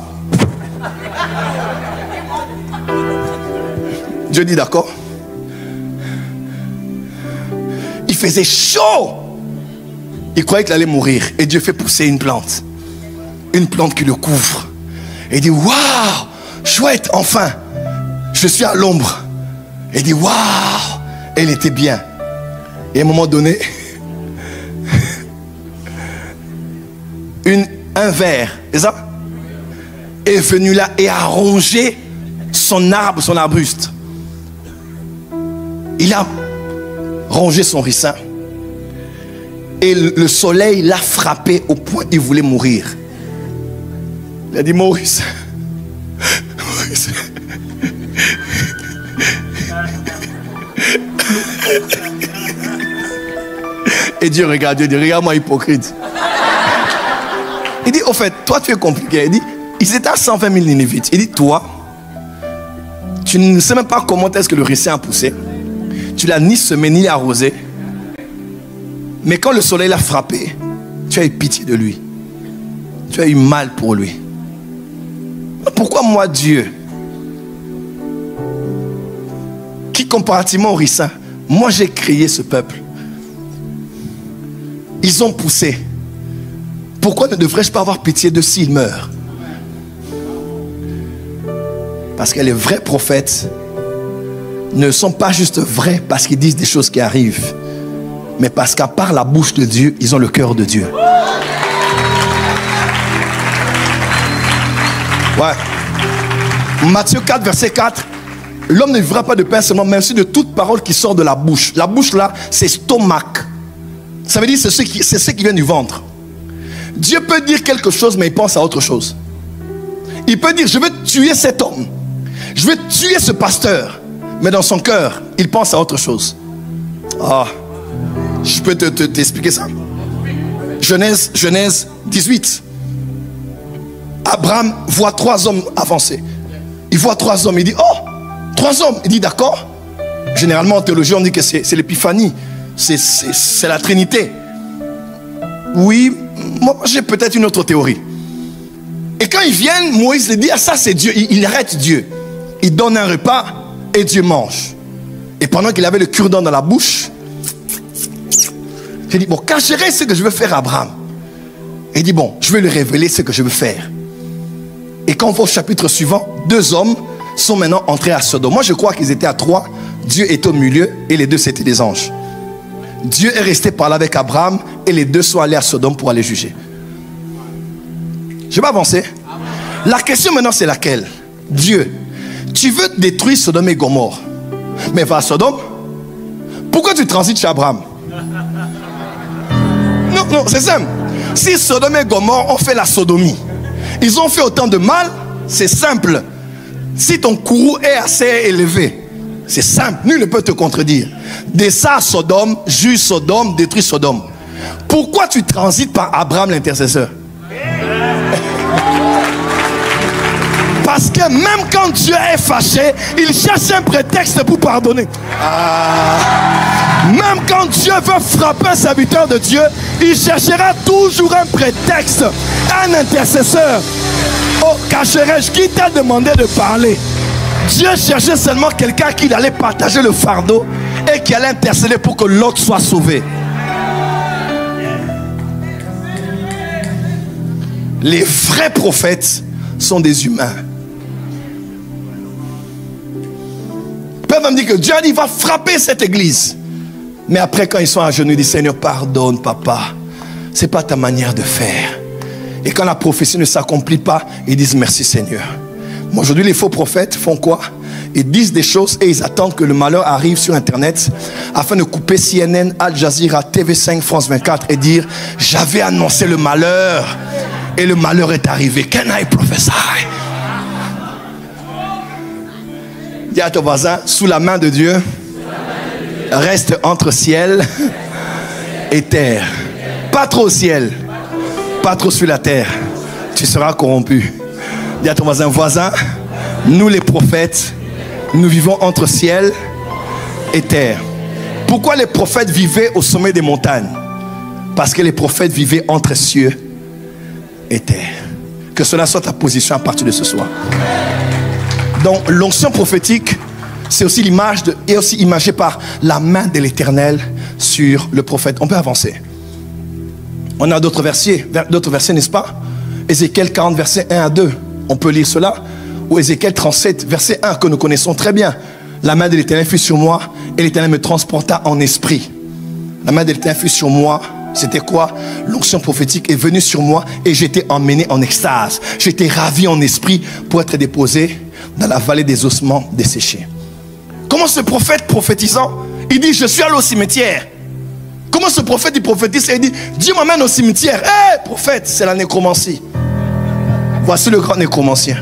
Dieu dit d'accord. Il faisait chaud. Il croyait qu'il allait mourir. Et Dieu fait pousser une plante. Une plante qui le couvre. Et il dit, waouh, chouette, enfin. Je suis à l'ombre. Et il dit, waouh. Et il était bien. Et à un moment donné, un ver, c'est ça, est venu là et a rongé son arbre, son arbuste. Il a rongé son ricin. Et le soleil l'a frappé au point qu'il voulait mourir. Il a dit, Maurice, Maurice. Et Dieu regarde, Dieu dit, regarde-moi hypocrite. Il dit, au fait, toi tu es compliqué. Il dit, ils étaient à 120 000 Ninévites. Il dit, toi, tu ne sais même pas comment est-ce que le ricin a poussé. Tu l'as ni semé, ni arrosé. Mais quand le soleil l'a frappé, tu as eu pitié de lui. Tu as eu mal pour lui. Pourquoi moi, Dieu, qui comparativement au ricin, moi j'ai créé ce peuple. Ils ont poussé. Pourquoi ne devrais-je pas avoir pitié de s'ils meurent? Parce que les vrais prophètes ne sont pas juste vrais parce qu'ils disent des choses qui arrivent, mais parce qu'à part la bouche de Dieu, ils ont le cœur de Dieu. Ouais. Matthieu 4, verset 4. L'homme ne vivra pas de pain seulement, mais aussi de toute parole qui sort de la bouche. La bouche là, c'est stomac. Ça veut dire c'est ce qui vient du ventre. Dieu peut dire quelque chose, mais il pense à autre chose. Il peut dire, je veux tuer cet homme. Je veux tuer ce pasteur. Mais dans son cœur, il pense à autre chose. Ah, je peux t'expliquer ça. Genèse 18. Abraham voit 3 hommes avancer. Il voit 3 hommes. Il dit, oh, 3 hommes. Il dit, d'accord. Généralement, en théologie, on dit que c'est l'épiphanie. C'est la Trinité. Oui, moi j'ai peut-être une autre théorie. Et quand ils viennent, Moïse les dit, ah, ça c'est Dieu. Il arrête Dieu. Il donne un repas et Dieu mange. Et pendant qu'il avait le cure-dent dans la bouche, il dit, bon, cacherai ce que je veux faire à Abraham. Et il dit, bon, je vais lui révéler ce que je veux faire. Et quand on va au chapitre suivant, 2 hommes sont maintenant entrés à Sodome. Moi je crois qu'ils étaient à 3. Dieu est au milieu et les 2 c'était des anges. Dieu est resté parler avec Abraham et les 2 sont allés à Sodome pour aller juger. Je vais avancer. La question maintenant c'est laquelle? Dieu, tu veux détruire Sodome et Gomorrhe, mais va à Sodome. Pourquoi tu transites chez Abraham? Non, c'est simple. Si Sodome et Gomorrhe ont fait la sodomie, ils ont fait autant de mal, c'est simple. Si ton courroux est assez élevé, c'est simple, nul ne peut te contredire. Descends à Sodome, juge Sodome, détruis Sodome. Pourquoi tu transites par Abraham l'intercesseur? Parce que même quand Dieu est fâché, il cherche un prétexte pour pardonner. Même quand Dieu veut frapper un serviteur de Dieu, il cherchera toujours un prétexte, un intercesseur. Oh, cacherai-je, qui t'a demandé de parler? Dieu cherchait seulement quelqu'un qui allait partager le fardeau et qui allait intercéder pour que l'autre soit sauvé. Les vrais prophètes sont des humains. Ils peuvent me dire que Dieu il va frapper cette église. Mais après quand ils sont à genoux, ils disent Seigneur pardonne papa. Ce n'est pas ta manière de faire. Et quand la prophétie ne s'accomplit pas, ils disent merci Seigneur. Aujourd'hui les faux prophètes font quoi? Ils disent des choses et ils attendent que le malheur arrive sur internet afin de couper CNN, Al Jazeera, TV5, France 24 et dire j'avais annoncé le malheur et le malheur est arrivé. Can I prophesy? Dis à ton voisin, sous la main de Dieu, reste entre ciel et terre. Pas trop au ciel, pas trop sur la terre. Tu seras corrompu. Dis à ton voisin, nous les prophètes, nous vivons entre ciel et terre. Pourquoi les prophètes vivaient au sommet des montagnes? Parce que les prophètes vivaient entre cieux et terre. Que cela soit ta position à partir de ce soir. Donc l'onction prophétique, c'est aussi l'image est aussi imagée par la main de l'Éternel sur le prophète. On peut avancer. On a d'autres versets, n'est-ce pas? Ézéchiel 40, verset 1 à 2. On peut lire cela. Ou Ézéchiel 37, verset 1, que nous connaissons très bien. La main de l'Éternel fut sur moi et l'Éternel me transporta en esprit. La main de l'Éternel fut sur moi. C'était quoi? L'onction prophétique est venue sur moi et j'étais emmené en extase. J'étais ravi en esprit pour être déposé dans la vallée des ossements desséchés. Comment ce prophète prophétisant, il dit je suis allé au cimetière. Comment ce prophète il prophétise et il dit Dieu m'amène au cimetière. Hé prophète, c'est la nécromancie. Voici le grand nécromancien.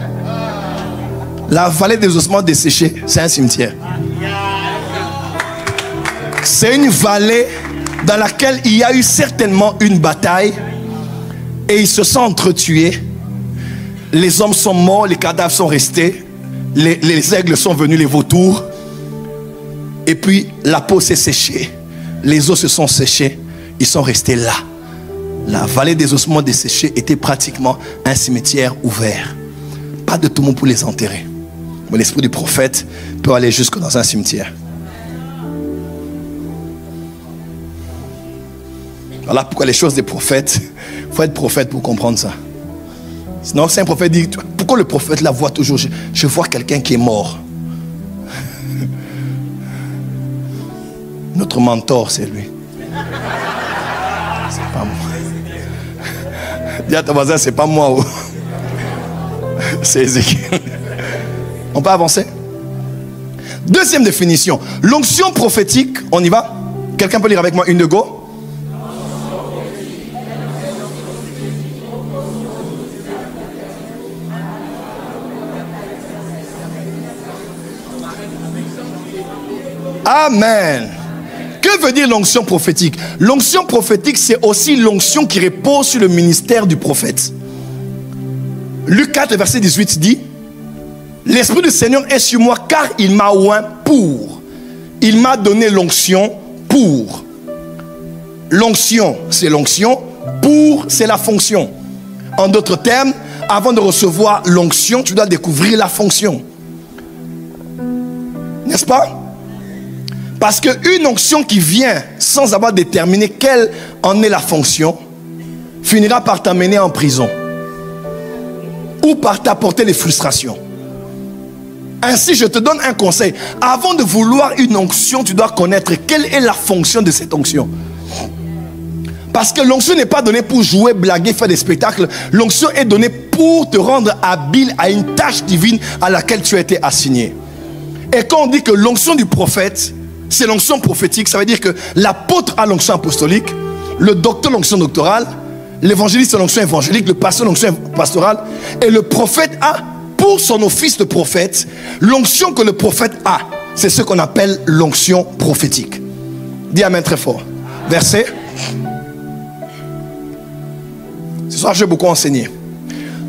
La vallée des ossements desséchés, c'est un cimetière. C'est une vallée dans laquelle il y a eu certainement une bataille et ils se sont entretués. Les hommes sont morts, les cadavres sont restés, les aigles sont venus, les vautours. Et puis la peau s'est séchée, les os se sont séchés, ils sont restés là. La vallée des ossements desséchés était pratiquement un cimetière ouvert. Pas de tout le monde pour les enterrer. Mais l'esprit du prophète peut aller jusque dans un cimetière. Voilà pourquoi les choses des prophètes, il faut être prophète pour comprendre ça. Sinon, si un prophète dit, pourquoi le prophète la voit toujours? Je vois quelqu'un qui est mort. Notre mentor, c'est lui. C'est pas moi. Dis à ton voisin, c'est pas moi. C'est Ézéchiel. On peut avancer? Deuxième définition. L'onction prophétique, on y va? Quelqu'un peut lire avec moi une de go? Amen. Que veut dire l'onction prophétique? L'onction prophétique, c'est aussi l'onction qui repose sur le ministère du prophète. Luc 4, verset 18 dit: l'Esprit du Seigneur est sur moi car il m'a oint pour. Il m'a donné l'onction pour. L'onction, c'est l'onction. Pour, c'est la fonction. En d'autres termes, avant de recevoir l'onction, tu dois découvrir la fonction. N'est-ce pas? Parce qu'une onction qui vient sans avoir déterminé quelle en est la fonction, finira par t'amener en prison. Ou par t'apporter des frustrations. Ainsi, je te donne un conseil. Avant de vouloir une onction, tu dois connaître quelle est la fonction de cette onction. Parce que l'onction n'est pas donnée pour jouer, blaguer, faire des spectacles. L'onction est donnée pour te rendre habile à une tâche divine à laquelle tu as été assigné. Et quand on dit que l'onction du prophète, c'est l'onction prophétique, ça veut dire que l'apôtre a l'onction apostolique, le docteur l'onction doctorale, l'évangéliste l'onction évangélique, le pasteur l'onction pastorale, et le prophète a, pour son office de prophète, l'onction que le prophète a, c'est ce qu'on appelle l'onction prophétique. Dis amen très fort. Verset. Ce soir, j'ai beaucoup enseigné.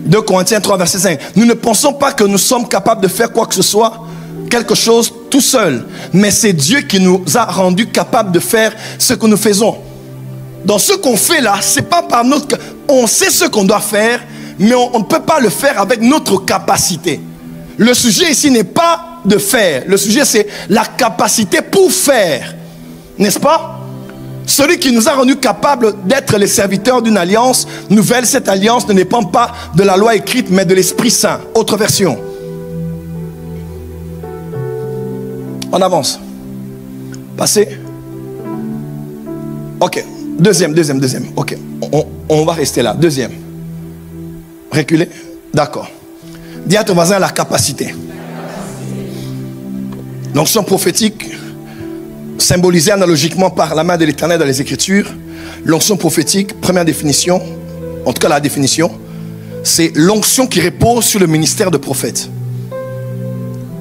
2 Corinthiens 3, verset 5. Nous ne pensons pas que nous sommes capables de faire quoi que ce soit, quelque chose tout seul, mais c'est Dieu qui nous a rendus capables de faire ce que nous faisons. Dans ce qu'on fait là, c'est pas par notre... On sait ce qu'on doit faire, mais on ne peut pas le faire avec notre capacité. Le sujet ici n'est pas de faire. Le sujet c'est la capacité pour faire. N'est-ce pas? Celui qui nous a rendus capables d'être les serviteurs d'une alliance nouvelle, cette alliance ne dépend pas de la loi écrite, mais de l'Esprit Saint. Autre version. On avance. Passez. Ok. Deuxième. Ok. On va rester là. Deuxième. Reculer. D'accord. Dis à ton voisin la capacité. L'onction prophétique, symbolisée analogiquement par la main de l'Éternel dans les Écritures. L'onction prophétique, première définition, en tout cas la définition, c'est l'onction qui repose sur le ministère de prophète.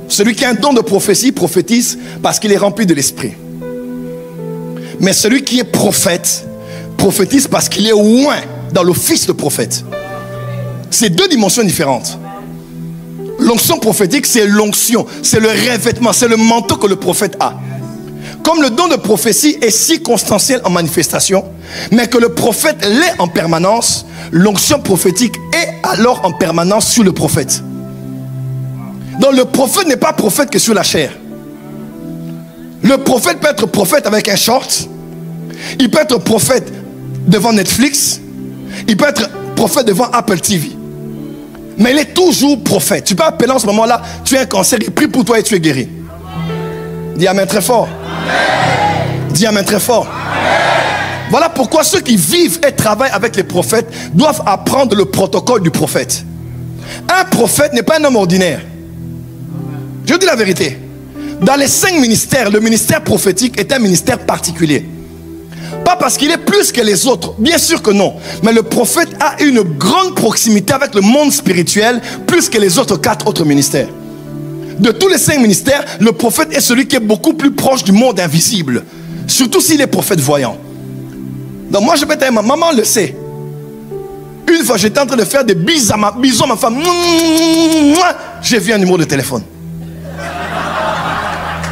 Celui qui a un don de prophétie prophétise parce qu'il est rempli de l'esprit. Mais celui qui est prophète prophétise parce qu'il est oint dans l'office de prophète. C'est deux dimensions différentes. l'onction prophétique, c'est l'onction, c'est le revêtement, c'est le manteau que le prophète a. Comme le don de prophétie est circonstanciel en manifestation, mais que le prophète l'est en permanence, l'onction prophétique est alors en permanence sur le prophète. Donc le prophète n'est pas prophète que sur la chair. Le prophète peut être prophète avec un short. Il peut être prophète devant Netflix. Il peut être prophète devant Apple TV. Mais il est toujours prophète. Tu peux appeler en ce moment-là, tu as un cancer, il prie pour toi et tu es guéri. Dis amen très fort. Dis amen très fort. Voilà pourquoi ceux qui vivent et travaillent avec les prophètes doivent apprendre le protocole du prophète. Un prophète n'est pas un homme ordinaire. Je dis la vérité. Dans les 5 ministères, le ministère prophétique est un ministère particulier. Pas parce qu'il est plus que les autres, bien sûr que non. Mais le prophète a une grande proximité avec le monde spirituel, plus que les autres 4 autres ministères. De tous les 5 ministères, le prophète est celui qui est beaucoup plus proche du monde invisible. Surtout s'il est prophète voyant. Donc moi je peux te dire, ma maman le sait. Une fois j'étais en train de faire des bisous à ma femme. J'ai vu un numéro de téléphone.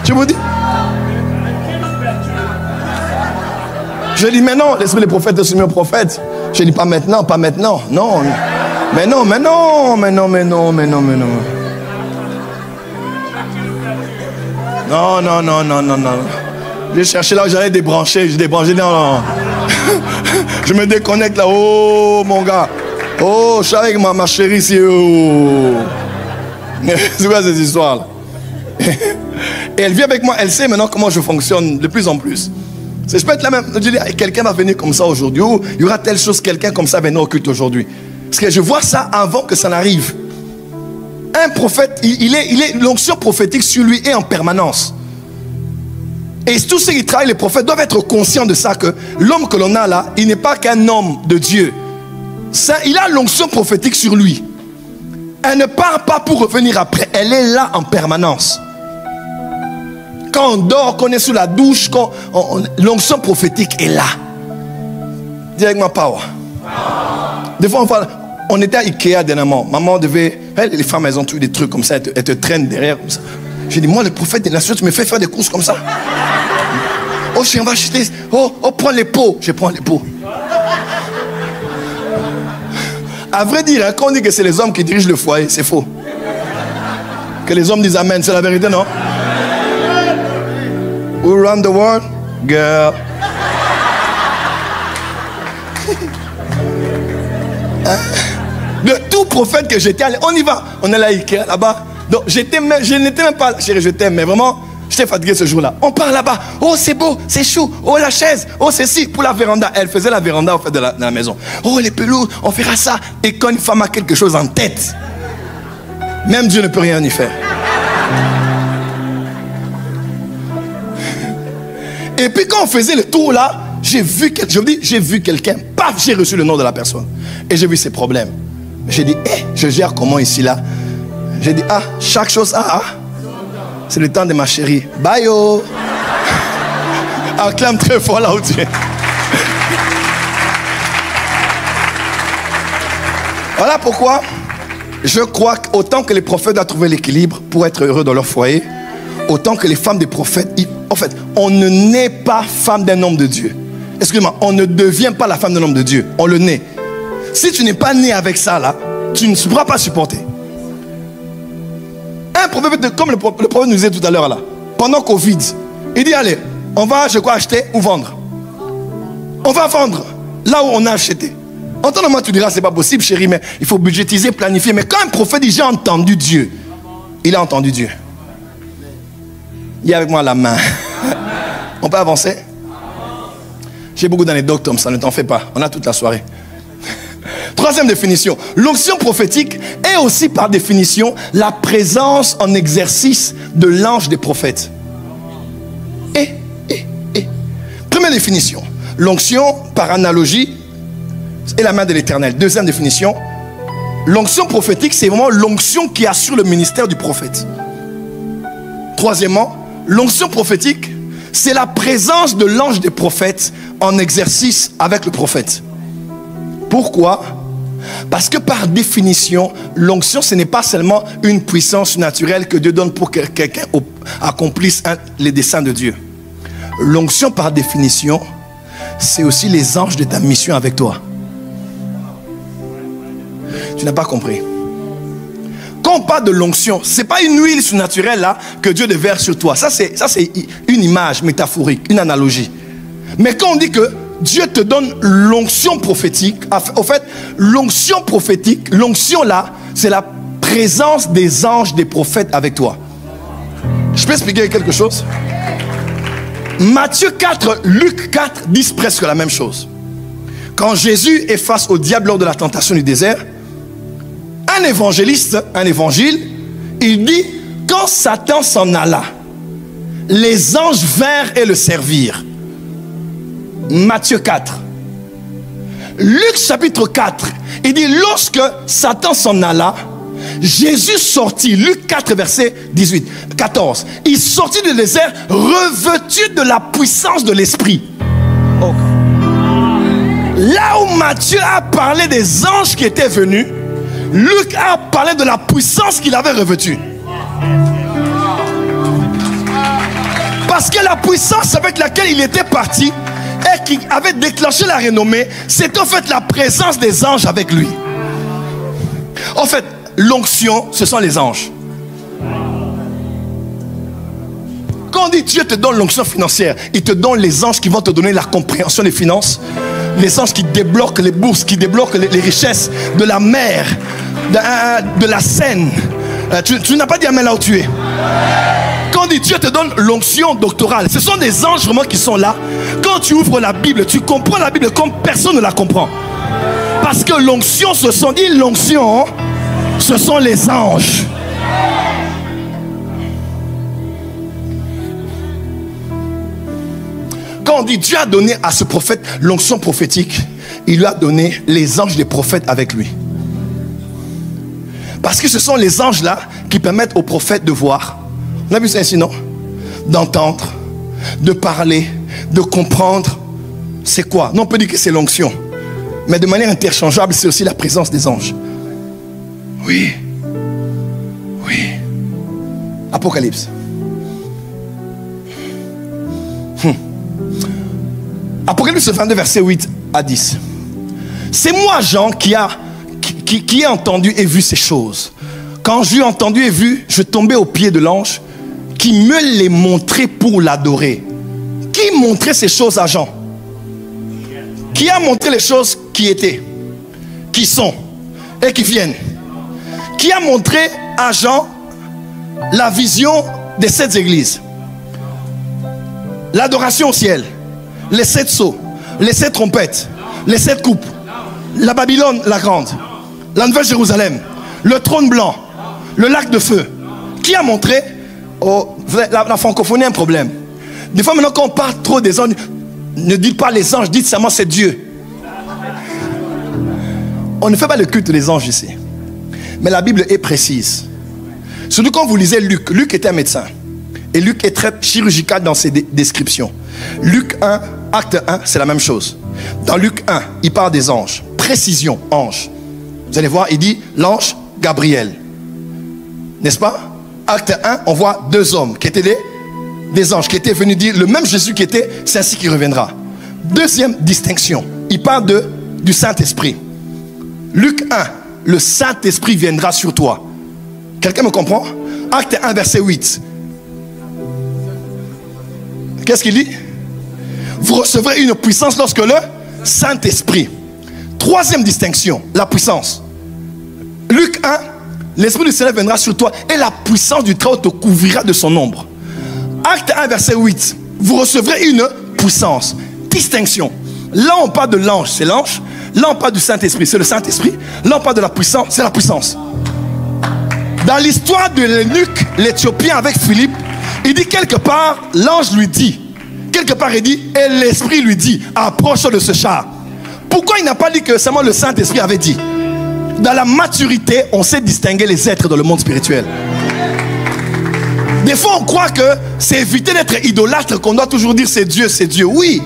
Je vous dis. Je dis mais non, l'esprit des prophètes est soumis aux prophètes. Je dis pas maintenant, pas maintenant. Non. Mais non, mais non, mais non, mais non, mais non, mais non. Non, non, non, non, non, non. J'ai cherché là où j'allais débrancher. Je débranché, non, non. Je me déconnecte là. Oh, mon gars. Oh, je suis avec ma chérie ici. Oh. C'est quoi cette histoire là? Et elle vit avec moi. Elle sait maintenant comment je fonctionne de plus en plus. Je peux être la même. Je dis, quelqu'un va venir comme ça aujourd'hui. Ou il y aura telle chose, quelqu'un comme ça va venir au culte aujourd'hui. Parce que je vois ça avant que ça n'arrive. Un prophète, l'onction prophétique sur lui est en permanence. Et tous ceux qui travaillent, les prophètes, doivent être conscients de ça, que l'homme que l'on a là, il n'est pas qu'un homme de Dieu. Ça, il a l'onction prophétique sur lui. Elle ne part pas pour revenir après. Elle est là en permanence. Quand on dort, qu'on est sous la douche, l'onction prophétique est là. Dis avec moi, power. Des fois, on était à Ikea dernièrement. Maman devait... les femmes, elles ont tous des trucs comme ça. Elles te traînent derrière comme ça. J'ai dit, moi, le prophète des nations, tu me fais faire des courses comme ça. Oh, on va acheter. Oh, prends les pots. Je prends les pots. À vrai dire, quand on dit que c'est les hommes qui dirigent le foyer, c'est faux. Que les hommes disent amen, c'est la vérité, non? Who run the world? Girl. De tout prophète que j'étais allé, on y va. On est là, Ikea, là-bas. Donc, je n'étais même pas, chérie, je t'aime, mais vraiment, j'étais fatigué ce jour-là. On part là-bas. Oh, c'est beau, c'est chou. Oh, la chaise. Oh, c'est si, pour la véranda. Elle faisait la véranda, en fait, de la maison. Oh, les pelouses, on fera ça. Et quand une femme a quelque chose en tête, même Dieu ne peut rien y faire. Et puis quand on faisait le tour là, j'ai vu quelqu'un, paf, j'ai reçu le nom de la personne. Et j'ai vu ses problèmes. J'ai dit, je gère comment ici là? J'ai dit, chaque chose, c'est le temps de ma chérie. Bye oh. Acclame très fort là où tu es. Voilà pourquoi je crois qu'autant que les prophètes doivent trouver l'équilibre pour être heureux dans leur foyer, autant que les femmes des prophètes, en fait, on ne naît pas femme d'un homme de Dieu. Excusez-moi, on ne devient pas la femme d'un homme de Dieu. On le naît. Si tu n'es pas né avec ça là, tu ne pourras pas supporter. Un prophète, comme le prophète nous disait tout à l'heure là, pendant Covid, il dit allez, on va, acheter ou vendre. On va vendre là où on a acheté. Entends-moi, tu diras c'est pas possible chérie, mais il faut budgétiser, planifier. Mais quand un prophète dit j'ai entendu Dieu, il a entendu Dieu. Il y a avec moi la main. On peut avancer? J'ai beaucoup d'anecdotes comme ça, ne t'en fais pas. On a toute la soirée. Troisième définition. L'onction prophétique est aussi par définition la présence en exercice de l'ange des prophètes. Première définition. L'onction, par analogie, est la main de l'Éternel. Deuxième définition. L'onction prophétique, c'est vraiment l'onction qui assure le ministère du prophète. Troisièmement, l'onction prophétique, c'est la présence de l'ange des prophètes en exercice avec le prophète. Pourquoi? Parce que par définition, l'onction, ce n'est pas seulement une puissance naturelle que Dieu donne pour que quelqu'un accomplisse les desseins de Dieu. L'onction, par définition, c'est aussi les anges de ta mission avec toi. Tu n'as pas compris. Quand on parle de l'onction, ce n'est pas une huile surnaturelle là que Dieu déverse sur toi. Ça, c'est une image métaphorique, une analogie. Mais quand on dit que Dieu te donne l'onction prophétique, en fait, l'onction prophétique, l'onction là, c'est la présence des anges, des prophètes avec toi. Je peux expliquer quelque chose? Matthieu 4, Luc 4 disent presque la même chose. Quand Jésus est face au diable lors de la tentation du désert, un évangéliste, un évangile, il dit, quand Satan s'en alla, les anges vinrent et le servirent. Matthieu 4. Luc chapitre 4, il dit, lorsque Satan s'en alla, Jésus sortit, Luc 4 verset 14, il sortit du désert revêtu de la puissance de l'esprit. Oh. Là où Matthieu a parlé des anges qui étaient venus, Luc a parlé de la puissance qu'il avait revêtue. Parce que la puissance avec laquelle il était parti et qui avait déclenché la renommée, c'est en fait la présence des anges avec lui. En fait, l'onction, ce sont les anges. Quand on dit Dieu te donne l'onction financière, il te donne les anges qui vont te donner la compréhension des finances, les anges qui débloquent les bourses, qui débloquent les richesses de la mer, de la Seine. Tu n'as pas dit amen là où tu es. Quand on dit Dieu te donne l'onction doctorale, ce sont des anges vraiment qui sont là. Quand tu ouvres la Bible, tu comprends la Bible comme personne ne la comprend. Parce que l'onction, ce sont les anges. Quand on dit Dieu a donné à ce prophète l'onction prophétique, il lui a donné les anges des prophètes avec lui. Parce que ce sont les anges là qui permettent aux prophètes de voir. On a vu ça ici, non? D'entendre, de parler, de comprendre. C'est quoi? Non, on peut dire que c'est l'onction. Mais de manière interchangeable, c'est aussi la présence des anges. Oui. Oui. Apocalypse. Apocalypse 22, verset 8 à 10. C'est moi, Jean, qui ai entendu et vu ces choses. Quand j'ai entendu et vu, je tombais aux pieds de l'ange qui me les montrait pour l'adorer. Qui montrait ces choses à Jean? Qui a montré les choses qui étaient, qui sont et qui viennent? Qui a montré à Jean la vision des 7 églises? L'adoration au ciel, les 7 sceaux, les 7 trompettes, les 7 coupes, la Babylone la grande, la Nouvelle Jérusalem, le trône blanc, le lac de feu. Qui a montré? Oh, la francophonie a un problème. Des fois maintenant quand on parle trop des anges, ne dites pas les anges, dites seulement c'est Dieu. On ne fait pas le culte des anges ici. Mais la Bible est précise. Surtout quand vous lisez Luc. Luc était un médecin. Et Luc est très chirurgical dans ses descriptions. Luc 1, acte 1, c'est la même chose. Dans Luc 1, il parle des anges. Précision, ange. Vous allez voir, il dit l'ange Gabriel. N'est-ce pas? Acte 1, on voit 2 hommes qui étaient des anges, qui étaient venus dire le même Jésus qui était, c'est ainsi qu'il reviendra. Deuxième distinction, il parle du Saint-Esprit. Luc 1, le Saint-Esprit viendra sur toi. Quelqu'un me comprend? Acte 1, verset 8. Qu'est-ce qu'il dit? Vous recevrez une puissance lorsque le Saint-Esprit. Troisième distinction, la puissance. Luc 1, l'Esprit du Seigneur viendra sur toi et la puissance du Très-Haut te couvrira de son ombre. Acte 1, verset 8. Vous recevrez une puissance. Distinction. Là, on parle de l'ange, c'est l'ange. Là, on parle du Saint-Esprit, c'est le Saint-Esprit. Là, on parle de la puissance, c'est la puissance. Dans l'histoire de l'eunuque, l'Éthiopien avec Philippe, il dit quelque part, l'ange lui dit, quelque part il dit, et l'Esprit lui dit, approche de ce char. Pourquoi il n'a pas dit que seulement le Saint-Esprit avait dit? Dans la maturité, on sait distinguer les êtres dans le monde spirituel. Des fois, on croit que c'est éviter d'être idolâtre qu'on doit toujours dire c'est Dieu, oui.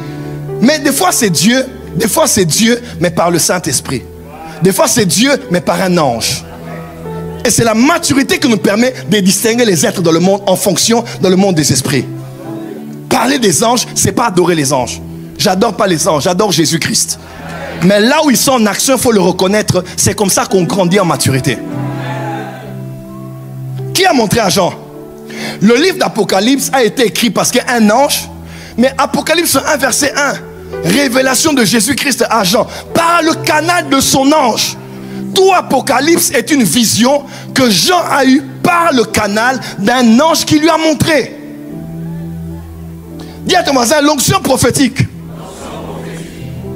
Mais des fois, c'est Dieu, mais par le Saint-Esprit. Des fois, c'est Dieu, mais par un ange. Et c'est la maturité qui nous permet de distinguer les êtres dans le monde en fonction dans le monde des esprits. Parler des anges, c'est pas adorer les anges. J'adore pas les anges, j'adore Jésus-Christ. Mais là où ils sont en action, il faut le reconnaître. C'est comme ça qu'on grandit en maturité. Qui a montré à Jean? Le livre d'Apocalypse a été écrit parce qu'il y a un ange. Mais Apocalypse 1, verset 1, révélation de Jésus-Christ à Jean par le canal de son ange. Tout Apocalypse est une vision que Jean a eue par le canal d'un ange qui lui a montré. Dis à ton voisin, l'onction prophétique,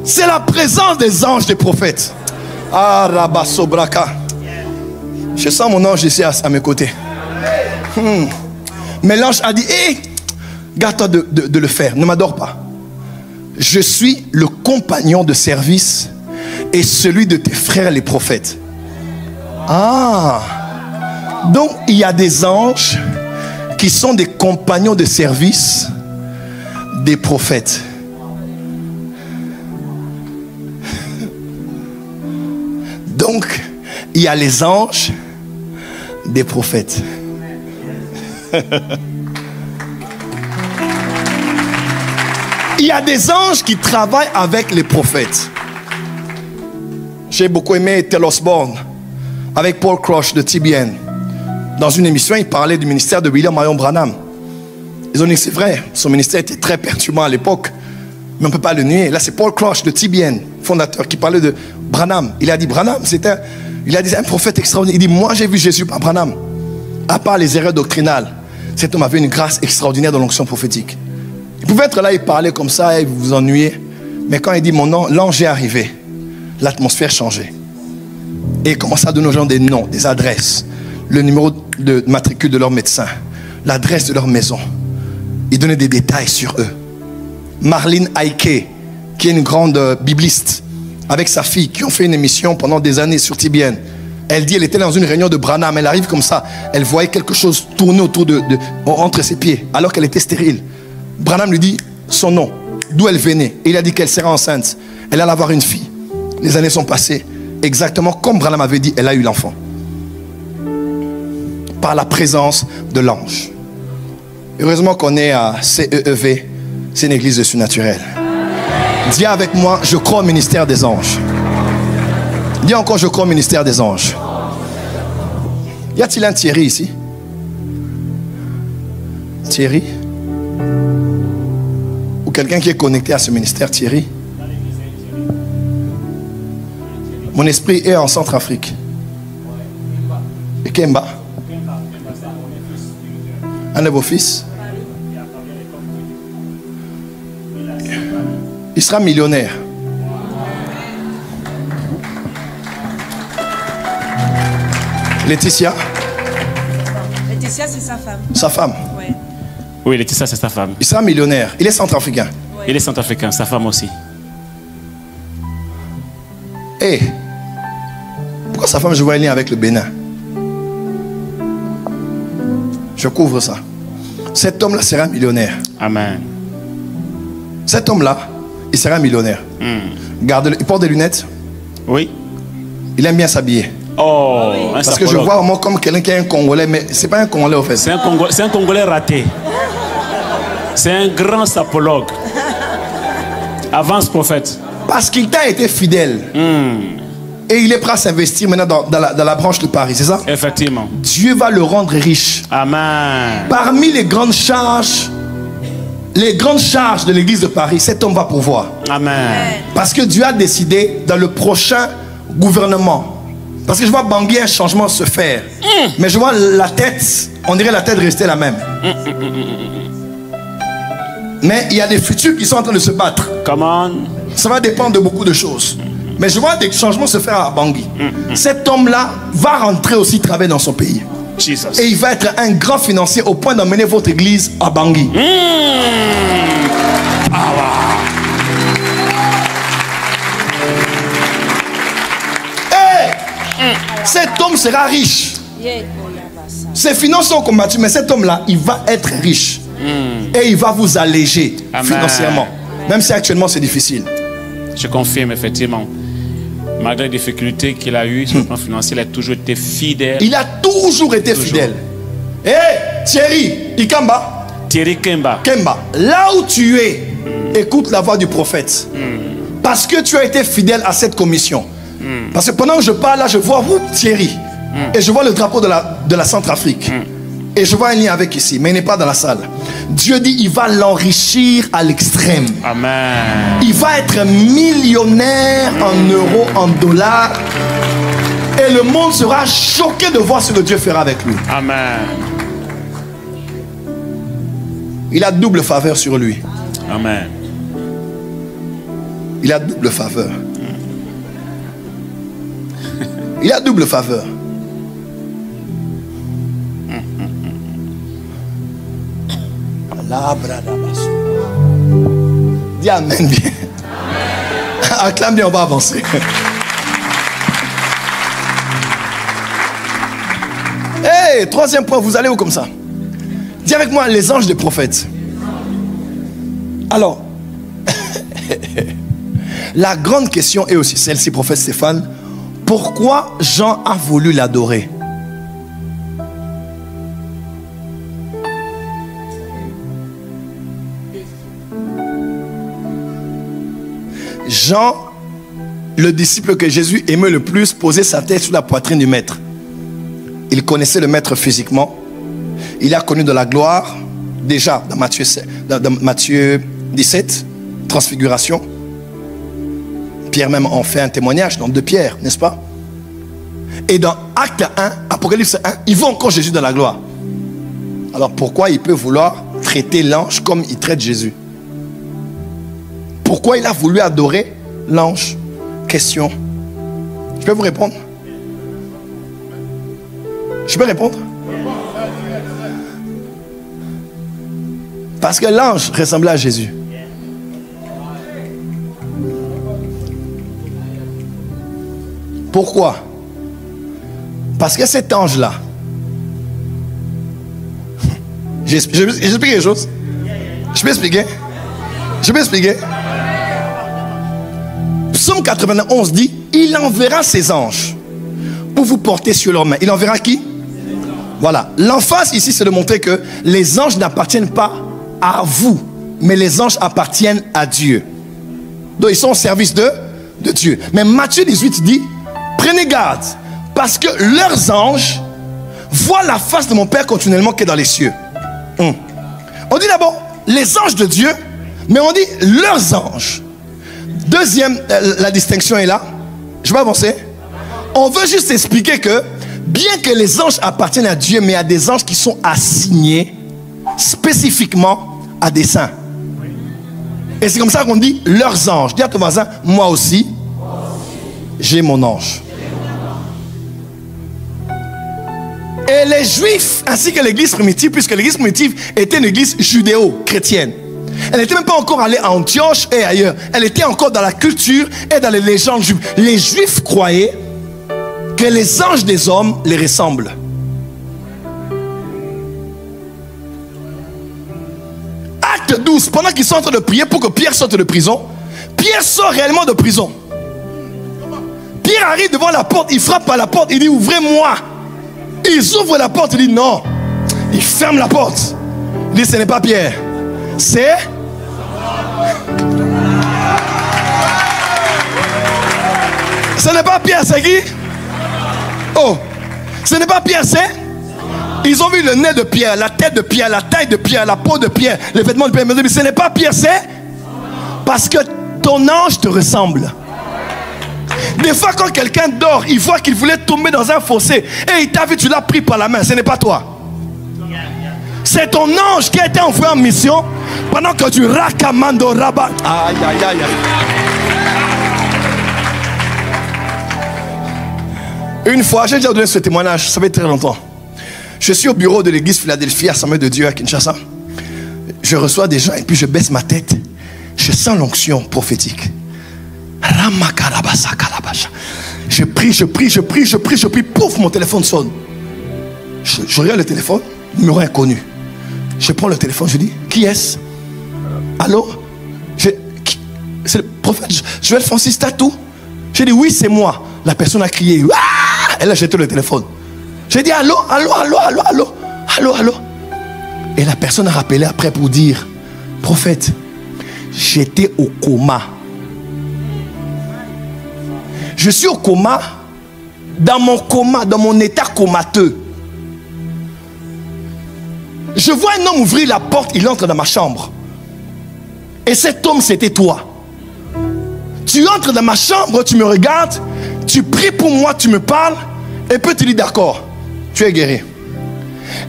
c'est la présence des anges des prophètes. Ah, Rabasobraka. Je sens mon ange ici à mes côtés. Mais l'ange a dit, hé, garde-toi de le faire, ne m'adore pas. Je suis le compagnon de service et celui de tes frères les prophètes. Ah, donc il y a des anges qui sont des compagnons de service des prophètes. Donc il y a les anges des prophètes. Il y a des anges qui travaillent avec les prophètes. J'ai beaucoup aimé Tel Osborne avec Paul Crouch de TBN. Dans une émission, il parlait du ministère de William Marion Branham. Ils ont dit c'est vrai, son ministère était très perturbant à l'époque, mais on ne peut pas le nier. Là, c'est Paul Crouch de TBN, fondateur, qui parlait de Branham. Il a dit Branham, il a dit un prophète extraordinaire. Il dit moi j'ai vu Jésus par Branham. À part les erreurs doctrinales, cet homme avait une grâce extraordinaire dans l'onction prophétique. Il pouvait être là, il parlait comme ça et vous vous ennuyez. Mais quand il dit mon nom, l'ange est arrivé, l'atmosphère changeait. Et il commençait à donner aux gens des noms, des adresses, le numéro de matricule de leur médecin, l'adresse de leur maison. Il donnait des détails sur eux. Marlene Aike, qui est une grande bibliste, avec sa fille, qui ont fait une émission pendant des années sur TBN. Elle dit, elle était dans une réunion de Branham, elle arrive comme ça, elle voyait quelque chose tourner autour entre ses pieds, alors qu'elle était stérile. Branham lui dit son nom, d'où elle venait. Et il a dit qu'elle serait enceinte. Elle allait avoir une fille. Les années sont passées. Exactement comme Branham avait dit, elle a eu l'enfant. Par la présence de l'ange. Heureusement qu'on est à CEEV. C'est une église de surnaturel. Dis avec moi, je crois au ministère des anges. Dis encore, je crois au ministère des anges. Y a-t-il un Thierry ici? Thierry? Ou quelqu'un qui est connecté à ce ministère, Thierry? Mon esprit est en Centrafrique. Et Kemba? Un de vos fils? Il sera millionnaire. Laetitia? Laetitia, c'est sa femme. Sa femme? Ouais. Oui, Laetitia, c'est sa femme. Il sera millionnaire. Il est centrafricain. Ouais. Il est centrafricain, sa femme aussi. Hey, pourquoi sa femme joue un lien avec le Bénin? Je couvre ça. Cet homme-là sera millionnaire. Amen. Cet homme-là, il sera millionnaire. Garde-le. Il porte des lunettes. Oui. Il aime bien s'habiller. Oh, un Parce que je sapologue. vois vraiment comme quelqu'un qui est un Congolais, mais c'est pas un Congolais au fait. C'est un Congolais raté. C'est un grand sapologue. Avance, prophète. Parce qu'il t'a été fidèle. Et il est prêt à s'investir maintenant dans la branche de Paris, c'est ça? Effectivement. Dieu va le rendre riche. Amen. Parmi les grandes charges de l'église de Paris, cet homme va pouvoir. Amen. Parce que Dieu a décidé dans le prochain gouvernement. Parce que je vois Bangui un changement se faire. Mais je vois la tête, on dirait la tête rester la même. Mais il y a des futurs qui sont en train de se battre. Come on. Ça va dépendre de beaucoup de choses. Mais je vois des changements se faire à Bangui. Cet homme-là va rentrer aussi travailler dans son pays. Jesus. Et il va être un grand financier au point d'emmener votre église à Bangui. Cet homme sera riche. Ses finances sont combattues, mais cet homme-là, il va être riche. Et il va vous alléger Amen. financièrement. Même si actuellement c'est difficile. Je confirme, effectivement. Malgré les difficultés qu'il a eues sur le plan financier, il a toujours été fidèle. Il a toujours été fidèle. Hé, Thierry, Ikamba. Thierry Kemba. Kemba, là où tu es, écoute la voix du prophète. Parce que tu as été fidèle à cette commission. Parce que pendant que je parle là, je vois vous, Thierry. Et je vois le drapeau de la Centrafrique. Et je vois un lien avec ici, mais il n'est pas dans la salle. Dieu dit, il va l'enrichir à l'extrême. Amen. Il va être millionnaire en euros, en dollars. Et le monde sera choqué de voir ce que Dieu fera avec lui. Amen. Il a double faveur sur lui. Amen. Il a double faveur. Il a double faveur. Dis amen bien. Acclame bien, on va avancer. Hey, troisième point, vous allez où comme ça? Dis avec moi, les anges des prophètes. Alors, la grande question est aussi celle-ci, prophète Stéphane. Pourquoi Jean a voulu l'adorer? Jean, le disciple que Jésus aimait le plus, posait sa tête sur la poitrine du maître. Il connaissait le maître physiquement. Il a connu de la gloire, déjà dans Matthieu 17, transfiguration. Pierre même en fait un témoignage dans 2 Pierre, n'est-ce pas? Et dans Acte 1, Apocalypse 1, il voit encore Jésus dans la gloire. Alors pourquoi il peut vouloir traiter l'ange comme il traite Jésus? Pourquoi il a voulu adorer l'ange? Question. Je peux vous répondre? Je peux répondre? Parce que l'ange ressemblait à Jésus. Pourquoi? Parce que cet ange-là, j'explique quelque chose. Je peux expliquer? Je peux expliquer? Psaume 91 dit, il enverra ses anges pour vous porter sur leurs mains. Il enverra qui? Voilà. L'emphase ici, c'est de montrer que les anges n'appartiennent pas à vous, mais les anges appartiennent à Dieu. Donc ils sont au service de Dieu. Mais Matthieu 18 dit, prenez garde, parce que leurs anges voient la face de mon Père continuellement qui est dans les cieux. On dit d'abord les anges de Dieu, mais on dit leurs anges. Deuxième, la distinction est là. Je vais avancer. On veut juste expliquer que bien que les anges appartiennent à Dieu, mais il y a des anges qui sont assignés spécifiquement à des saints. Et c'est comme ça qu'on dit leurs anges. Dis à ton voisin, moi aussi, j'ai mon ange. Et les Juifs, ainsi que l'église primitive, puisque l'église primitive était une église judéo-chrétienne. Elle n'était même pas encore allée à Antioche et ailleurs. Elle était encore dans la culture et dans les légendes juives. Les Juifs croyaient que les anges des hommes les ressemblent. Acte 12, pendant qu'ils sont en train de prier pour que Pierre sorte de prison, Pierre sort réellement de prison. Pierre arrive devant la porte, il frappe à la porte, il dit ouvrez-moi. Ils ouvrent la porte, il dit non. Il ferme la porte. Il dit ce n'est pas Pierre. C'est... Ce n'est pas Pierre, c'est qui? Oh, ce n'est pas Pierre, c'est... Ils ont vu le nez de Pierre, la tête de Pierre, la taille de Pierre, la peau de Pierre, les vêtements de Pierre. Mais ce n'est pas Pierre, c'est... Parce que ton ange te ressemble. Des fois quand quelqu'un dort, il voit qu'il voulait tomber dans un fossé et il t'a vu, tu l'as pris par la main. Ce n'est pas toi. C'est ton ange qui a été envoyé en mission pendant que tu rakamando rabat. Aïe aïe aïe aïe. Une fois, j'ai déjà donné ce témoignage, ça fait très longtemps. Je suis au bureau de l'église Philadelphie, Assemblée de Dieu à Kinshasa. Je reçois des gens et puis je baisse ma tête. Je sens l'onction prophétique. Je prie, pouf, mon téléphone sonne. Je regarde le téléphone, numéro inconnu. Je prends le téléphone, je dis, qui est-ce? Allô? C'est le prophète Joël Francis Tatou. J'ai dit, oui, c'est moi. La personne a crié. Ah! Elle a jeté le téléphone. J'ai dit, allô, allô, allô, allô, allô, allô, allô. Et la personne a rappelé après pour dire, prophète, j'étais au coma. Je suis au coma, dans mon état comateux. Je vois un homme ouvrir la porte, il entre dans ma chambre. Et cet homme, c'était toi. Tu entres dans ma chambre, tu me regardes, tu pries pour moi, tu me parles, et puis tu dis d'accord, tu es guéri.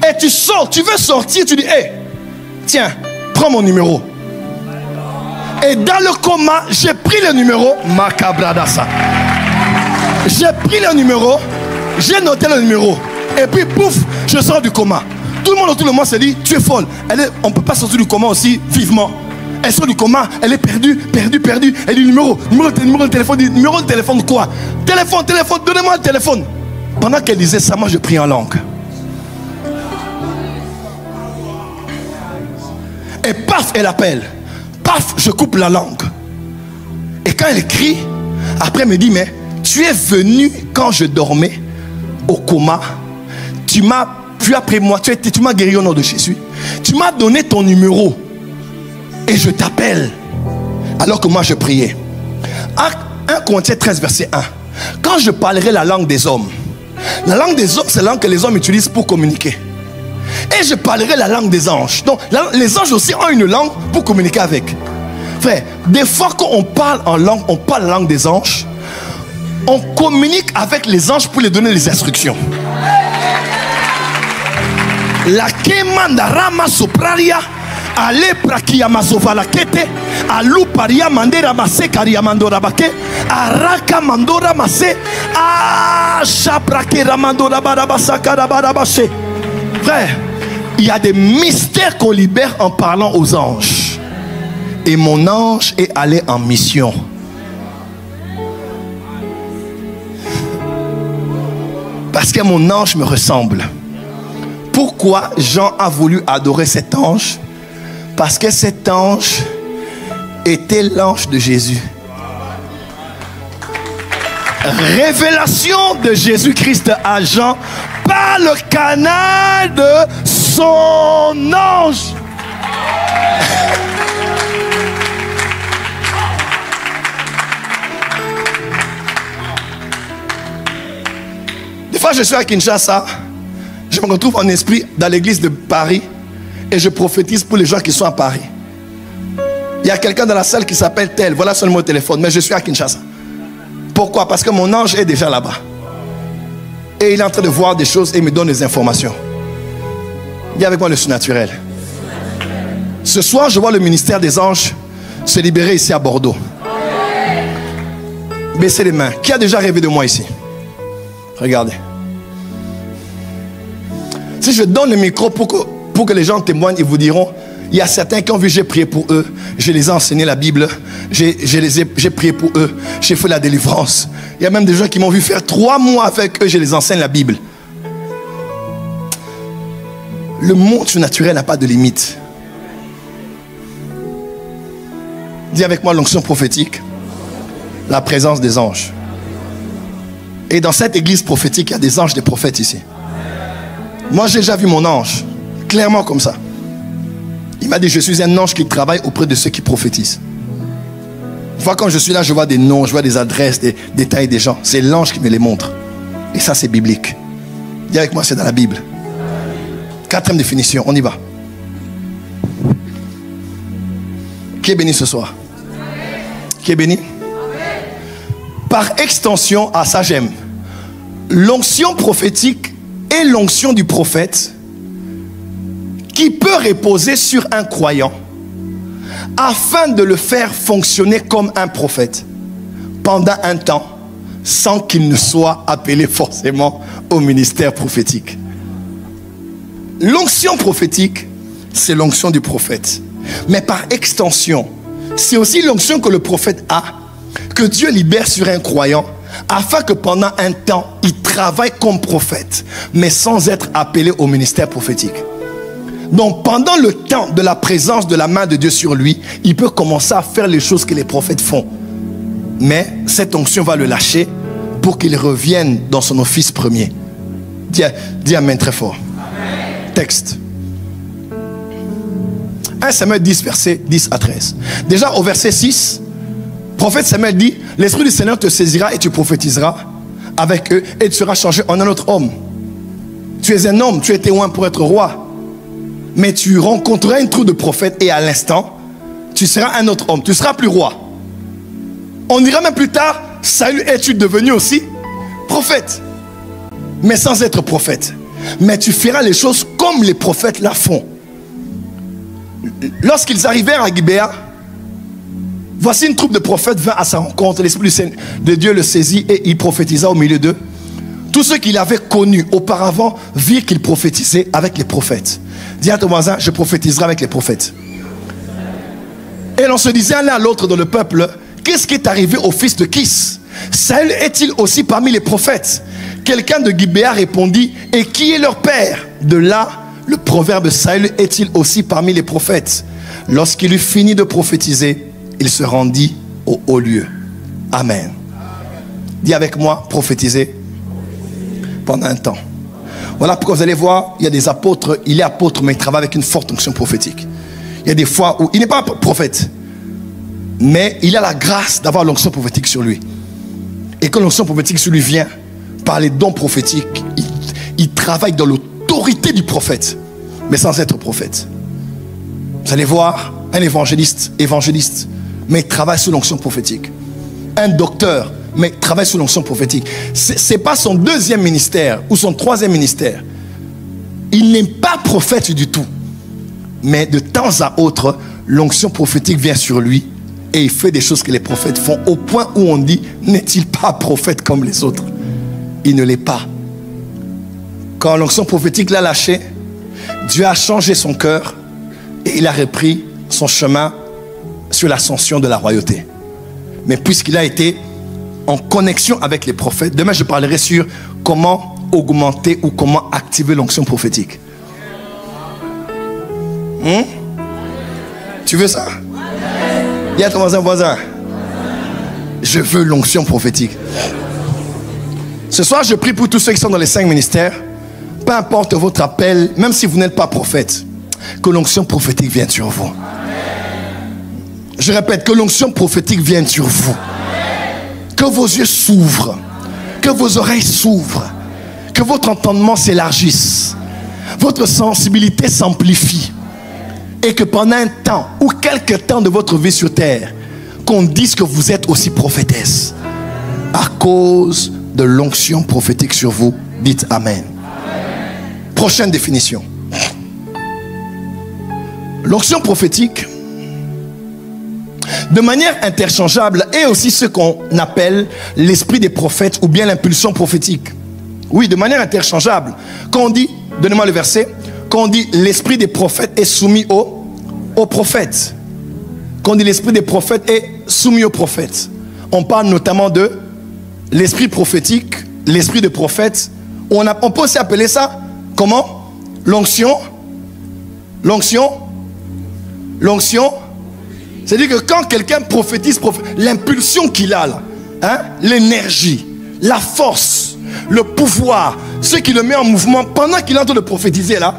Et tu sors, tu veux sortir, tu dis, hé, tiens, prends mon numéro. Et dans le coma, j'ai pris le numéro, Macabradassa. J'ai pris le numéro, j'ai noté le numéro, et puis pouf, je sors du coma. Tout le monde autour de moi se dit, tu es folle. On ne peut pas sortir du coma aussi vivement. Elle sort du coma, elle est perdue. Elle dit numéro de téléphone. Numéro de téléphone quoi? Téléphone, donnez-moi le téléphone. Pendant qu'elle disait ça, moi je prie en langue. Et paf, elle appelle. Paf, je coupe la langue. Et quand elle crie, après elle me dit, mais tu es venu quand je dormais au coma. Tu as pris moi, tu m'as guéri au nom de Jésus. Tu m'as donné ton numéro. Et je t'appelle. Alors que moi je priais. 1 Corinthiens 13 verset 1. Quand je parlerai la langue des hommes. La langue des hommes, c'est la langue que les hommes utilisent pour communiquer. Et je parlerai la langue des anges. Donc les anges aussi ont une langue pour communiquer avec. Frère, des fois quand on parle en langue, on parle la langue des anges. On communique avec les anges pour les donner les instructions. La kemanda rama sopraria ale prakia masovala kete alu paria mandera mase karia mandora bake araka mandora mase a chabrake ramandora barabasa karabarabase. Frère, il y a des mystères qu'on libère en parlant aux anges. Et mon ange est allé en mission. Parce que mon ange me ressemble. Pourquoi Jean a voulu adorer cet ange? Parce que cet ange était l'ange de Jésus. Révélation de Jésus-Christ à Jean par le canal de son ange. Des fois je suis à Kinshasa. Je me retrouve en esprit dans l'église de Paris et je prophétise pour les gens qui sont à Paris. Il y a quelqu'un dans la salle qui s'appelle tel, voilà son numéro de téléphone, mais je suis à Kinshasa. Pourquoi? Parce que mon ange est déjà là-bas. Et il est en train de voir des choses et il me donne des informations. Dis avec moi le surnaturel. Ce soir, je vois le ministère des anges se libérer ici à Bordeaux. Baissez les mains. Qui a déjà rêvé de moi ici? Regardez. Si je donne le micro pour que les gens témoignent, ils vous diront, il y a certains qui ont vu, j'ai prié pour eux, je les ai enseigné la Bible, j'ai prié pour eux, j'ai fait la délivrance. Il y a même des gens qui m'ont vu faire 3 mois avec eux, je les enseigne la Bible. Le monde surnaturel n'a pas de limite. Dis avec moi l'onction prophétique, la présence des anges. Et dans cette église prophétique, il y a des anges, des prophètes ici. Moi, j'ai déjà vu mon ange, clairement comme ça. Il m'a dit, je suis un ange qui travaille auprès de ceux qui prophétisent. Une fois quand je suis là, je vois des noms, je vois des adresses, des détails des gens. C'est l'ange qui me les montre. Et ça, c'est biblique. Dis avec moi, c'est dans la Bible. 4e définition, on y va. Qui est béni ce soir? Qui est béni? Par extension, à ça j'aime. L'onction prophétique et l'onction du prophète qui peut reposer sur un croyant afin de le faire fonctionner comme un prophète pendant un temps sans qu'il ne soit appelé forcément au ministère prophétique. L'onction prophétique, c'est l'onction du prophète. Mais par extension, c'est aussi l'onction que le prophète a, que Dieu libère sur un croyant afin que pendant un temps, il travaille comme prophète, mais sans être appelé au ministère prophétique. Donc pendant le temps de la présence de la main de Dieu sur lui, il peut commencer à faire les choses que les prophètes font. Mais cette onction va le lâcher pour qu'il revienne dans son office premier. Dis amen très fort. Amen. Texte. 1 Samuel 10, verset 10 à 13. Déjà au verset 6, prophète Samuel dit, l'Esprit du Seigneur te saisira et tu prophétiseras avec eux et tu seras changé en un autre homme. Tu es un homme, tu es témoin pour être roi. Mais tu rencontreras une troupe de prophètes et à l'instant, tu seras un autre homme. Tu ne seras plus roi. On dira même plus tard, Saül, es-tu devenu aussi prophète? Mais sans être prophète. Mais tu feras les choses comme les prophètes la font. Lorsqu'ils arrivèrent à Gibéa, voici une troupe de prophètes vint à sa rencontre. L'Esprit de Dieu le saisit et il prophétisa au milieu d'eux. Tous ceux qu'il avait connus auparavant virent qu'il prophétisait avec les prophètes. Dis à ton voisin, je prophétiserai avec les prophètes. Et l'on se disait l'un à l'autre dans le peuple, qu'est-ce qui est arrivé au fils de Kis? Saül est-il aussi parmi les prophètes? Quelqu'un de Gibéa répondit, et qui est leur père? De là, le proverbe, Saül est-il aussi parmi les prophètes? Lorsqu'il eut fini de prophétiser, il se rendit au haut lieu. Amen. Dis avec moi, prophétiser pendant un temps. Voilà pourquoi vous allez voir, il y a des apôtres, il est apôtre, mais il travaille avec une forte onction prophétique. Il y a des fois où il n'est pas prophète, mais il a la grâce d'avoir l'onction prophétique sur lui. Et quand l'onction prophétique sur lui vient, par les dons prophétiques, il travaille dans l'autorité du prophète, mais sans être prophète. Vous allez voir un évangéliste, mais il travaille sous l'onction prophétique. Un docteur, mais il travaille sous l'onction prophétique. Ce n'est pas son deuxième ministère ou son troisième ministère. Il n'est pas prophète du tout. Mais de temps à autre, l'onction prophétique vient sur lui et il fait des choses que les prophètes font, au point où on dit, n'est-il pas prophète comme les autres? Il ne l'est pas. Quand l'onction prophétique l'a lâché, Dieu a changé son cœur et il a repris son chemin sur l'ascension de la royauté. Mais puisqu'il a été en connexion avec les prophètes, demain je parlerai sur comment augmenter ou comment activer l'onction prophétique. Tu veux ça? Il y a ton voisin. Je veux l'onction prophétique. Ce soir, je prie pour tous ceux qui sont dans les 5 ministères. Peu importe votre appel, même si vous n'êtes pas prophète, que l'onction prophétique vienne sur vous. Je répète, que l'onction prophétique vienne sur vous. Que vos yeux s'ouvrent, que vos oreilles s'ouvrent, que votre entendement s'élargisse, votre sensibilité s'amplifie. Et que pendant un temps ou quelques temps de votre vie sur terre, qu'on dise que vous êtes aussi prophétesse. À cause de l'onction prophétique sur vous, dites Amen. Prochaine définition. L'onction prophétique, de manière interchangeable, est aussi ce qu'on appelle l'esprit des prophètes ou bien l'impulsion prophétique. Oui, de manière interchangeable. Quand on dit, donnez-moi le verset, quand on dit l'esprit des prophètes est soumis aux prophètes. Quand on dit l'esprit des prophètes est soumis aux prophètes. On parle notamment de l'esprit prophétique, l'esprit de prophète. On peut aussi appeler ça, comment? L'onction. L'onction. L'onction. C'est-à-dire que quand quelqu'un prophétise, l'impulsion qu'il a là, hein, l'énergie, la force, le pouvoir, ce qui le met en mouvement pendant qu'il est en train de prophétiser là,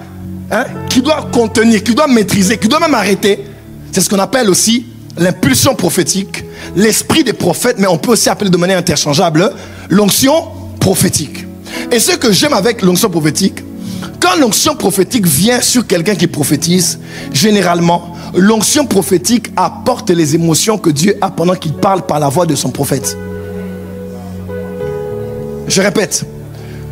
hein, qui doit contenir, qui doit maîtriser, qui doit même arrêter. C'est ce qu'on appelle aussi l'impulsion prophétique, l'esprit des prophètes, mais on peut aussi appeler de manière interchangeable l'onction prophétique. Et ce que j'aime avec l'onction prophétique, quand l'onction prophétique vient sur quelqu'un qui prophétise, généralement, l'onction prophétique apporte les émotions que Dieu a pendant qu'il parle par la voix de son prophète. Je répète.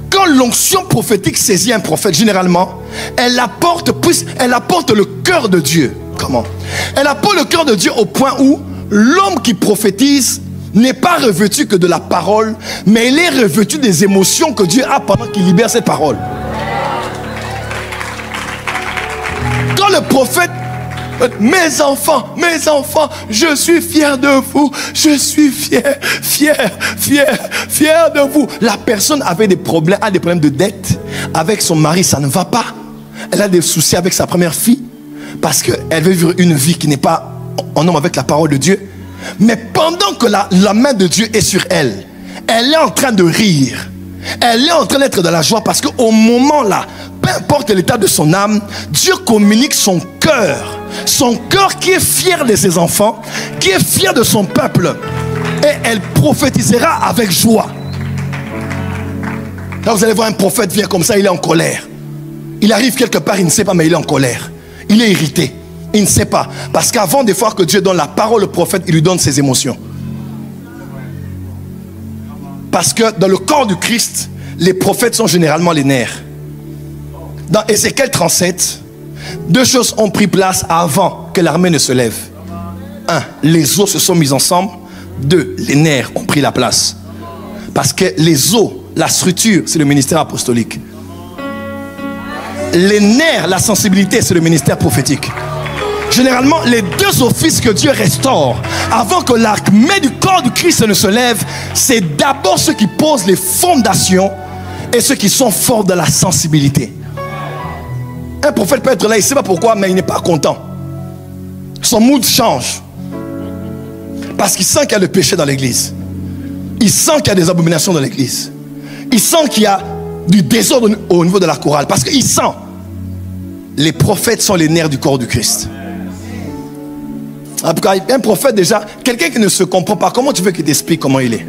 Quand l'onction prophétique saisit un prophète, généralement, elle apporte le cœur de Dieu. Comment? Elle apporte le cœur de Dieu au point où l'homme qui prophétise n'est pas revêtu que de la parole, mais il est revêtu des émotions que Dieu a pendant qu'il libère cette parole. Quand le prophète, mes enfants, je suis fier de vous, je suis fier de vous. La personne avait des problèmes, a des problèmes de dette avec son mari, ça ne va pas. Elle a des soucis avec sa première fille parce qu'elle veut vivre une vie qui n'est pas en homme avec la parole de Dieu. Mais pendant que la main de Dieu est sur elle, elle est en train de rire. Elle est en train d'être dans la joie parce qu'au moment là, peu importe l'état de son âme, Dieu communique son cœur. Son cœur qui est fier de ses enfants, qui est fier de son peuple. Et elle prophétisera avec joie. Là, vous allez voir un prophète vient comme ça, il est en colère. Il arrive quelque part, il ne sait pas, mais il est en colère. Il est irrité. Il ne sait pas. Parce qu'avant des fois que Dieu donne la parole au prophète, il lui donne ses émotions. Parce que dans le corps du Christ, les prophètes sont généralement les nerfs. Dans Ézéchiel 37, deux choses ont pris place avant que l'armée ne se lève. Un, les os se sont mis ensemble. Deux, les nerfs ont pris la place. Parce que les os, la structure, c'est le ministère apostolique. Les nerfs, la sensibilité, c'est le ministère prophétique. Généralement, les deux offices que Dieu restaure avant que l'armée du corps du Christ ne se lève, c'est d'abord ceux qui posent les fondations et ceux qui sont forts de la sensibilité. Un prophète peut être là, il ne sait pas pourquoi, mais il n'est pas content. Son mood change. Parce qu'il sent qu'il y a le péché dans l'église. Il sent qu'il y a des abominations dans l'église. Il sent qu'il y a du désordre au niveau de la chorale. Parce qu'il sent. Les prophètes sont les nerfs du corps du Christ. En tout cas, un prophète déjà, quelqu'un qui ne se comprend pas, comment tu veux qu'il t'explique comment il est?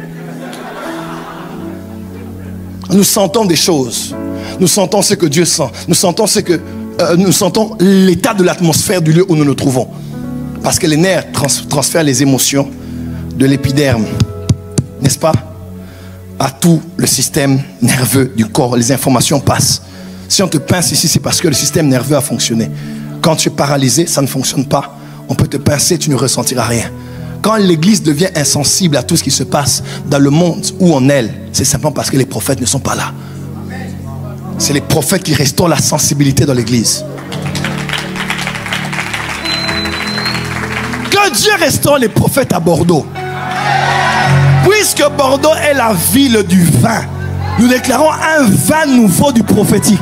Nous sentons des choses. Nous sentons ce que Dieu sent. Nous sentons nous sentons l'état de l'atmosphère du lieu où nous nous trouvons. Parce que les nerfs transfèrent les émotions de l'épiderme, n'est-ce pas, à tout le système nerveux du corps. Les informations passent. Si on te pince ici, c'est parce que le système nerveux a fonctionné. Quand tu es paralysé, ça ne fonctionne pas. On peut te pincer, tu ne ressentiras rien. Quand l'église devient insensible à tout ce qui se passe dans le monde ou en elle, c'est simplement parce que les prophètes ne sont pas là. C'est les prophètes qui restaurent la sensibilité dans l'église. Que Dieu restaure les prophètes à Bordeaux. Puisque Bordeaux est la ville du vin, nous déclarons un vin nouveau du prophétique.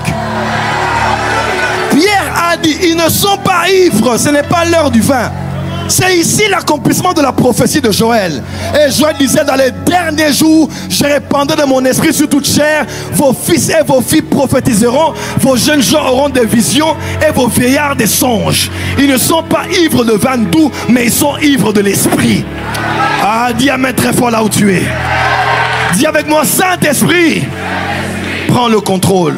Pierre a dit, ils ne sont pas ivres, ce n'est pas l'heure du vin. C'est ici l'accomplissement de la prophétie de Joël. Et Joël disait, dans les derniers jours, je répandrai de mon esprit sur toute chair. Vos fils et vos filles prophétiseront. Vos jeunes gens auront des visions et vos vieillards des songes. Ils ne sont pas ivres de vin doux, mais ils sont ivres de l'esprit. Ah, dis amen très fort là où tu es. Dis avec moi, Saint-Esprit, prends le contrôle.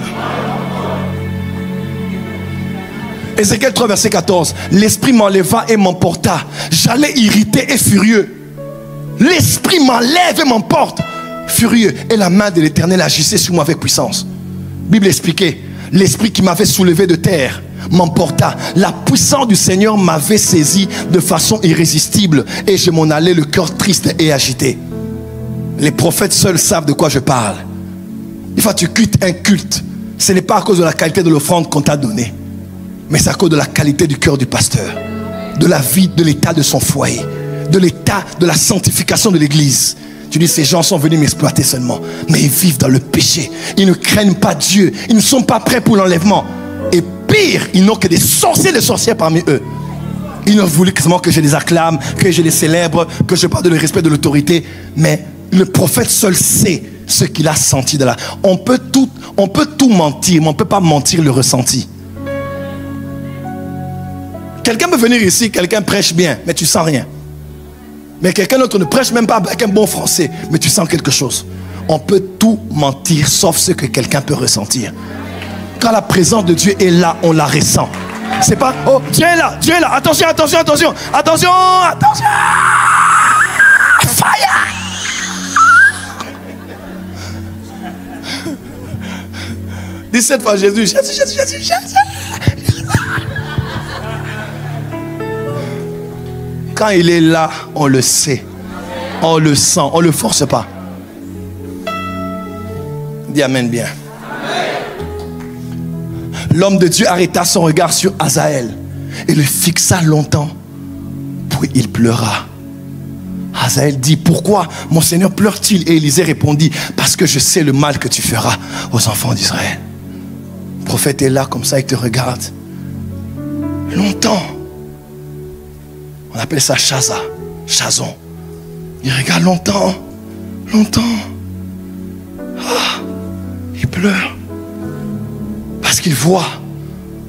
Ézéchiel 3, verset 14. L'esprit m'enleva et m'emporta. J'allais irrité et furieux. L'esprit m'enlève et m'emporte. Furieux. Et la main de l'Éternel agissait sur moi avec puissance. Bible expliquée. L'esprit qui m'avait soulevé de terre m'emporta. La puissance du Seigneur m'avait saisi de façon irrésistible. Et je m'en allais le cœur triste et agité. Les prophètes seuls savent de quoi je parle. Une fois tu quittes un culte, ce n'est pas à cause de la qualité de l'offrande qu'on t'a donnée, mais c'est à cause de la qualité du cœur du pasteur, de la vie, de l'état de son foyer, de l'état de la sanctification de l'église. Tu dis, ces gens sont venus m'exploiter seulement, mais ils vivent dans le péché. Ils ne craignent pas Dieu. Ils ne sont pas prêts pour l'enlèvement. Et pire, ils n'ont que des sorciers et des sorcières parmi eux. Ils ne voulaient seulement que je les acclame, que je les célèbre, que je parle de le respect de l'autorité. Mais le prophète seul sait ce qu'il a senti de là. On peut tout mentir, mais on ne peut pas mentir le ressenti. Quelqu'un peut venir ici, quelqu'un prêche bien, mais tu sens rien. Mais quelqu'un d'autre ne prêche même pas avec un bon français, mais tu sens quelque chose. On peut tout mentir, sauf ce que quelqu'un peut ressentir. Quand la présence de Dieu est là, on la ressent. C'est pas, oh, Dieu est là, attention, attention, attention, attention, attention. Fire. Dis 7 fois Jésus, Jésus. Quand il est là, on le sait. On le sent. On ne le force pas. Dis amen bien. L'homme de Dieu arrêta son regard sur Azaël et le fixa longtemps. Puis il pleura. Azaël dit, pourquoi mon Seigneur pleure-t-il? Et Élisée répondit, parce que je sais le mal que tu feras aux enfants d'Israël. Le prophète est là comme ça, il te regarde. Longtemps. On appelle ça Chazon. Il regarde longtemps, longtemps. Ah, il pleure. Parce qu'il voit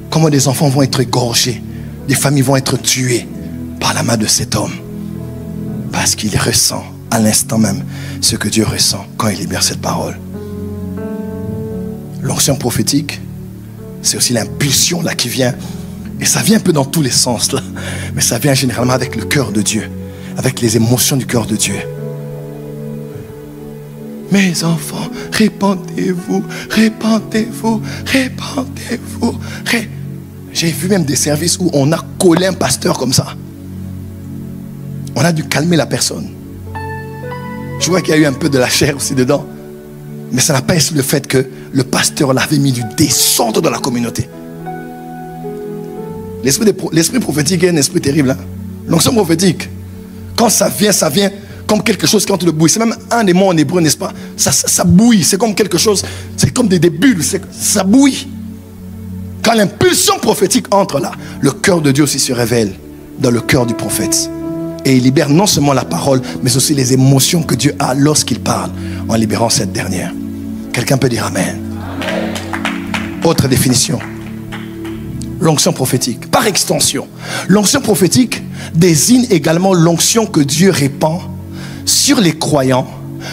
comment des enfants vont être égorgés, des familles vont être tuées par la main de cet homme. Parce qu'il ressent à l'instant même ce que Dieu ressent quand il libère cette parole. L'onction prophétique, c'est aussi l'impulsion là qui vient. Et ça vient un peu dans tous les sens là. Mais ça vient généralement avec le cœur de Dieu, avec les émotions du cœur de Dieu. Mes enfants, répandez-vous, répandez-vous, répandez-vous. J'ai vu même des services où on a collé un pasteur comme ça. On a dû calmer la personne. Je vois qu'il y a eu un peu de la chair aussi dedans. Mais ça n'a pas été le fait que le pasteur l'avait mis du désordre dans la communauté. L'esprit prophétique est un esprit terrible. Hein? L'onction prophétique, quand ça vient comme quelque chose quand le bouille. C'est même un des mots en hébreu, n'est-ce pas? Ça bouille, c'est comme quelque chose, c'est comme des bulles, ça bouille. Quand l'impulsion prophétique entre là, le cœur de Dieu aussi se révèle dans le cœur du prophète. Et il libère non seulement la parole, mais aussi les émotions que Dieu a lorsqu'il parle, en libérant cette dernière. Quelqu'un peut dire Amen. Autre définition. L'onction prophétique. Par extension, l'onction prophétique désigne également l'onction que Dieu répand sur les croyants,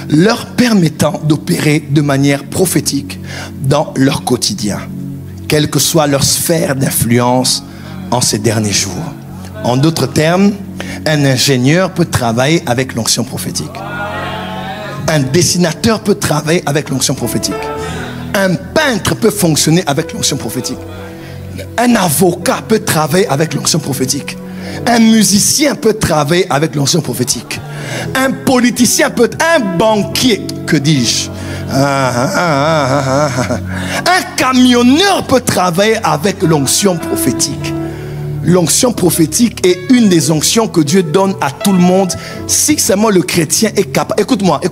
leur permettant d'opérer de manière prophétique dans leur quotidien, quelle que soit leur sphère d'influence en ces derniers jours. En d'autres termes, un ingénieur peut travailler avec l'onction prophétique. Un dessinateur peut travailler avec l'onction prophétique. Un peintre peut fonctionner avec l'onction prophétique. Un avocat peut travailler avec l'onction prophétique. Un musicien peut travailler avec l'onction prophétique. Un politicien peut, un banquier, que dis-je, un camionneur peut travailler avec l'onction prophétique. L'onction prophétique est une des onctions que Dieu donne à tout le monde si seulement le chrétien est capable. Écoute-moi. 1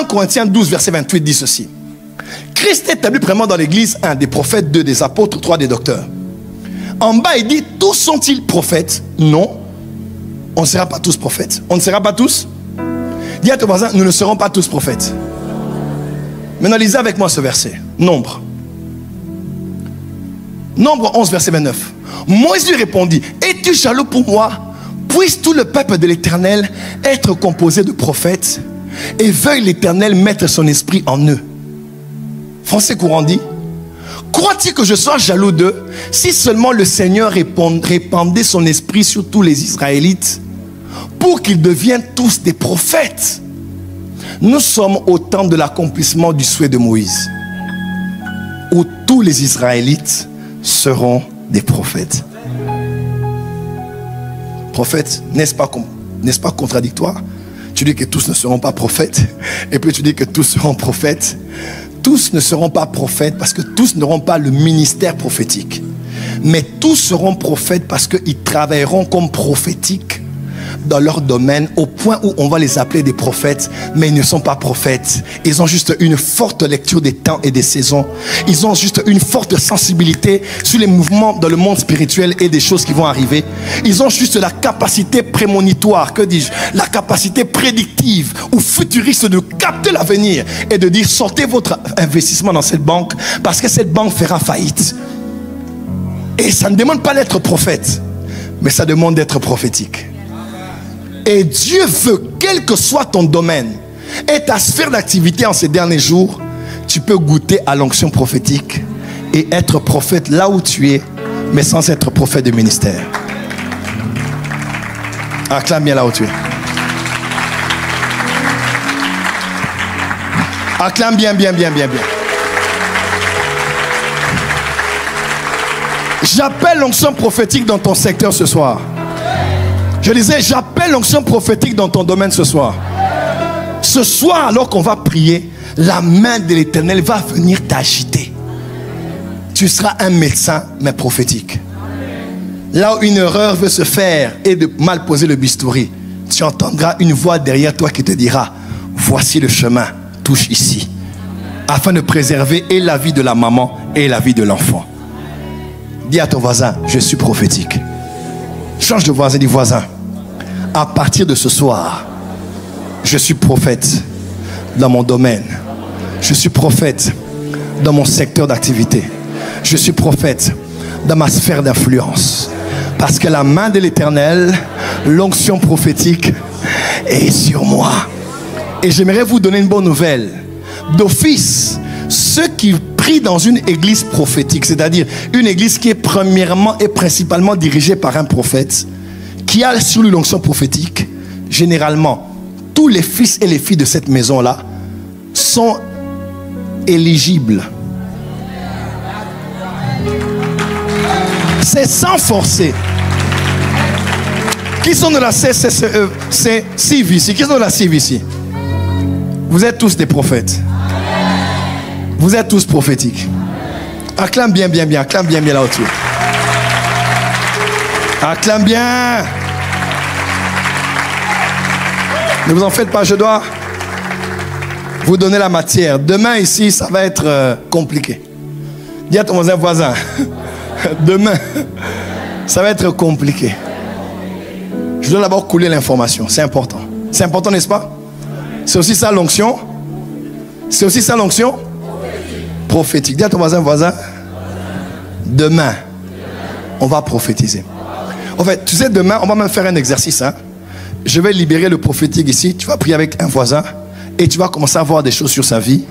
Corinthiens 12 verset 28 dit ceci. Christ établit vraiment dans l'église 1 des prophètes, 2 des apôtres, 3 des docteurs. En bas il dit, tous sont-ils prophètes? Non. On ne sera pas tous prophètes. On ne sera pas tous. Dis à ton voisin, nous ne serons pas tous prophètes. Maintenant lisez avec moi ce verset. Nombre 11 verset 29. Moïse lui répondit, es-tu jaloux pour moi? Puisse tout le peuple de l'Éternel être composé de prophètes, et veuille l'Éternel mettre son esprit en eux. Français courant dit, crois-tu que je sois jaloux d'eux si seulement le Seigneur répandait son esprit sur tous les Israélites pour qu'ils deviennent tous des prophètes? Nous sommes au temps de l'accomplissement du souhait de Moïse, où tous les Israélites seront des prophètes. Prophètes, n'est-ce pas contradictoire? Tu dis que tous ne seront pas prophètes, et puis tu dis que tous seront prophètes. Tous ne seront pas prophètes parce que tous n'auront pas le ministère prophétique. Mais tous seront prophètes parce qu'ils travailleront comme prophétiques dans leur domaine, au point où on va les appeler des prophètes, mais ils ne sont pas prophètes. Ils ont juste une forte lecture des temps et des saisons. Ils ont juste une forte sensibilité sur les mouvements dans le monde spirituel et des choses qui vont arriver. Ils ont juste la capacité prémonitoire, que dis-je, la capacité prédictive ou futuriste de capter l'avenir et de dire sortez votre investissement dans cette banque parce que cette banque fera faillite. Et ça ne demande pas d'être prophète, mais ça demande d'être prophétique. Et Dieu veut, quel que soit ton domaine et ta sphère d'activité en ces derniers jours, tu peux goûter à l'onction prophétique et être prophète là où tu es, mais sans être prophète de ministère. Acclame bien là où tu es. Acclame bien. J'appelle l'onction prophétique dans ton secteur ce soir. Je disais, j'appelle l'onction prophétique dans ton domaine ce soir. Ce soir, alors qu'on va prier, la main de l'Éternel va venir t'agiter. Tu seras un médecin, mais prophétique. Là où une erreur veut se faire et de mal poser le bistouri, tu entendras une voix derrière toi qui te dira, voici le chemin, touche ici. Afin de préserver et la vie de la maman et la vie de l'enfant. Dis à ton voisin, je suis prophétique. Change de voisin, dis voisin. À partir de ce soir, je suis prophète dans mon domaine. Je suis prophète dans mon secteur d'activité. Je suis prophète dans ma sphère d'influence. Parce que la main de l'Éternel, l'onction prophétique est sur moi. Et j'aimerais vous donner une bonne nouvelle. D'office, ceux qui prient dans une église prophétique, c'est-à-dire une église qui est premièrement et principalement dirigée par un prophète, qui a sur lui l'onction prophétique, généralement, tous les fils et les filles de cette maison-là sont éligibles. C'est sans forcer. Qui sont de la CVC? Qui sont de la CVC? Vous êtes tous des prophètes. Vous êtes tous prophétiques. Acclame bien, bien, bien. Acclame bien, bien là-dessus. Acclame bien. Ne vous en faites pas, je dois vous donner la matière. Demain ici, ça va être compliqué. Dis à ton voisin, demain, ça va être compliqué. Je dois d'abord couler l'information, c'est important. C'est important, n'est-ce pas? C'est aussi ça l'onction. C'est aussi ça l'onction prophétique. Dis à ton voisin, demain, on va prophétiser. En fait, tu sais, demain, on va même faire un exercice. Hein? Je vais libérer le prophétique ici. Tu vas prier avec un voisin et tu vas commencer à voir des choses sur sa vie.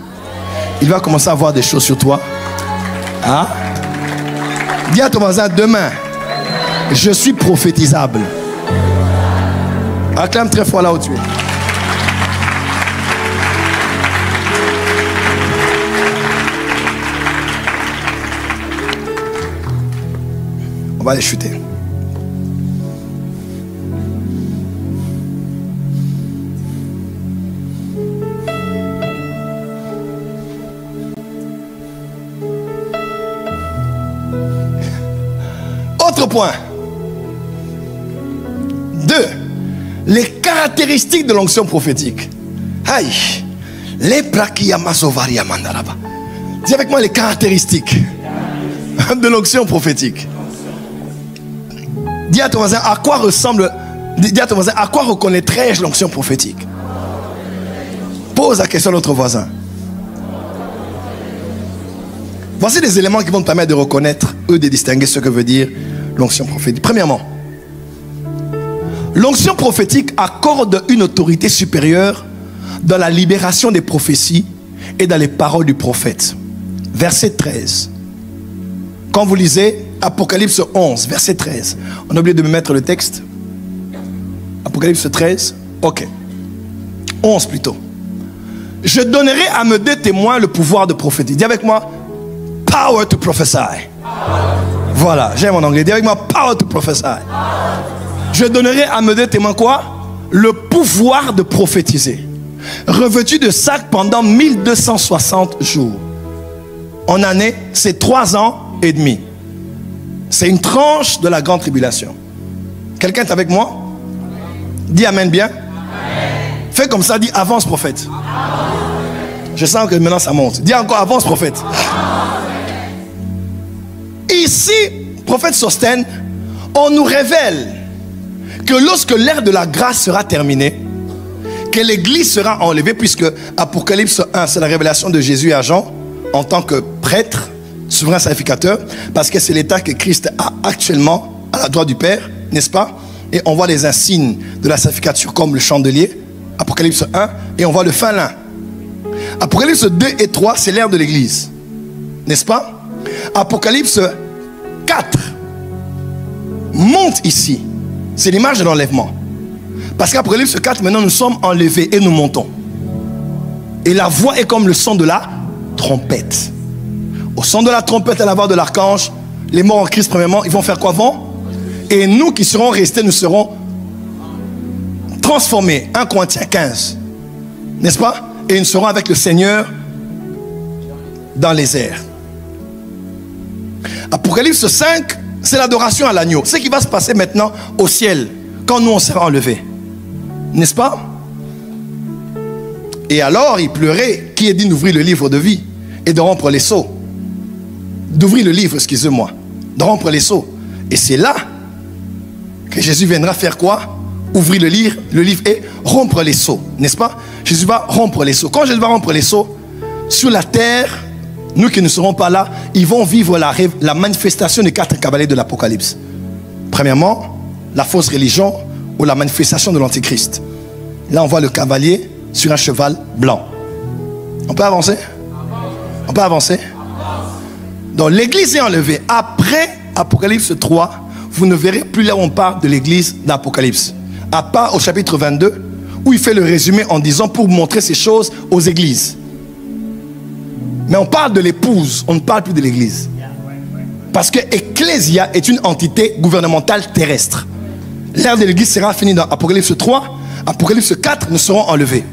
Il va commencer à voir des choses sur toi. Hein? Dis à ton voisin, demain, je suis prophétisable. Acclame très fort là où tu es. On va les chuter. Autre point. 2. Les caractéristiques de l'onction prophétique. Aïe. Les prakiamasovaria mandaraba. Dis avec moi les caractéristiques de l'onction prophétique. Dis à ton voisin, à quoi ressemble. Dis à ton voisin, à quoi reconnaîtrais-je l'onction prophétique? Pose la question à l'autre voisin. Voici des éléments qui vont te permettre de reconnaître, de distinguer ce que veut dire l'onction prophétique. Premièrement, l'onction prophétique accorde une autorité supérieure dans la libération des prophéties et dans les paroles du prophète. Verset 13. Quand vous lisez Apocalypse 11, verset 13. On a oublié de me mettre le texte. Apocalypse 13. Ok. 11 plutôt. Je donnerai à mes deux témoins le pouvoir de prophétiser. Dis avec moi, power to prophesy. Voilà, j'aime en anglais. Dis avec moi, power to prophesy. Je donnerai à mes deux témoins quoi? Le pouvoir de prophétiser. Revêtu de sac pendant 1260 jours. En année, c'est 3 ans et demi. C'est une tranche de la grande tribulation. Quelqu'un est avec moi? Dis amen bien. Amen. Fais comme ça, dis avance prophète. Amen. Je sens que maintenant ça monte. Dis encore avance prophète. Amen. Ici, prophète Sostène, on nous révèle que lorsque l'ère de la grâce sera terminée, que l'église sera enlevée, puisque Apocalypse 1, c'est la révélation de Jésus à Jean en tant que prêtre, souverain sacrificateur, parce que c'est l'état que Christ a actuellement à la droite du Père, n'est-ce pas? Et on voit les insignes de la sacrificature comme le chandelier, Apocalypse 1, et on voit le fin lin. Apocalypse 2 et 3, c'est l'ère de l'église, n'est-ce pas? Apocalypse 4 monte ici, c'est l'image de l'enlèvement. Parce qu'Apocalypse 4, maintenant nous sommes enlevés et nous montons. Et la voix est comme le son de la trompette. Au son de la trompette et à la voix de l'archange, les morts en Christ, premièrement, ils vont faire quoi? Vont? Et nous qui serons restés, nous serons transformés. 1 Corinthiens 15. N'est-ce pas? Et nous serons avec le Seigneur dans les airs. Apocalypse 5, c'est l'adoration à l'agneau. Ce qui va se passer maintenant au ciel, quand nous on sera enlevés. N'est-ce pas? Et alors il pleurait. Qui est dit d'ouvrir le livre de vie et de rompre les sceaux? D'ouvrir le livre, excusez-moi, de rompre les sceaux. Et c'est là que Jésus viendra faire quoi? ouvrir le livre et rompre les sceaux, n'est-ce pas? Jésus va rompre les sceaux. Quand Jésus va rompre les sceaux, sur la terre, nous qui ne serons pas là, ils vont vivre la manifestation des 4 cavaliers de l'Apocalypse. Premièrement, la fausse religion ou la manifestation de l'Antichrist. Là, on voit le cavalier sur un cheval blanc. On peut avancer? On peut avancer? Donc, l'église est enlevée. Après Apocalypse 3, vous ne verrez plus là où on parle de l'église d'Apocalypse. À part au chapitre 22, où il fait le résumé en disant pour montrer ces choses aux églises. Mais on parle de l'épouse, on ne parle plus de l'église. Parce que Ecclésia est une entité gouvernementale terrestre. L'ère de l'église sera finie dans Apocalypse 3, Apocalypse 4 nous serons enlevés.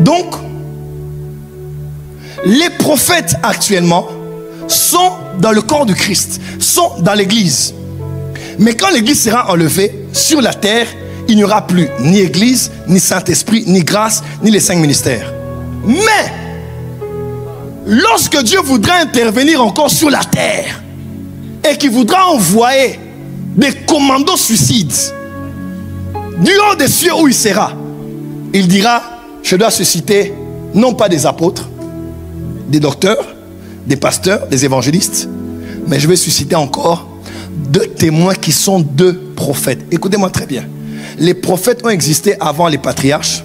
Donc, les prophètes actuellement sont dans le corps du Christ, sont dans l'église. Mais quand l'église sera enlevée sur la terre, il n'y aura plus ni église, ni Saint-Esprit, ni grâce, ni les 5 ministères. Mais, lorsque Dieu voudra intervenir encore sur la terre et qu'il voudra envoyer des commandos suicides du haut des cieux où il sera, il dira, je dois susciter non pas des apôtres, des docteurs, des pasteurs, des évangélistes, mais je vais susciter encore 2 témoins qui sont 2 prophètes. Écoutez-moi très bien. Les prophètes ont existé avant les patriarches.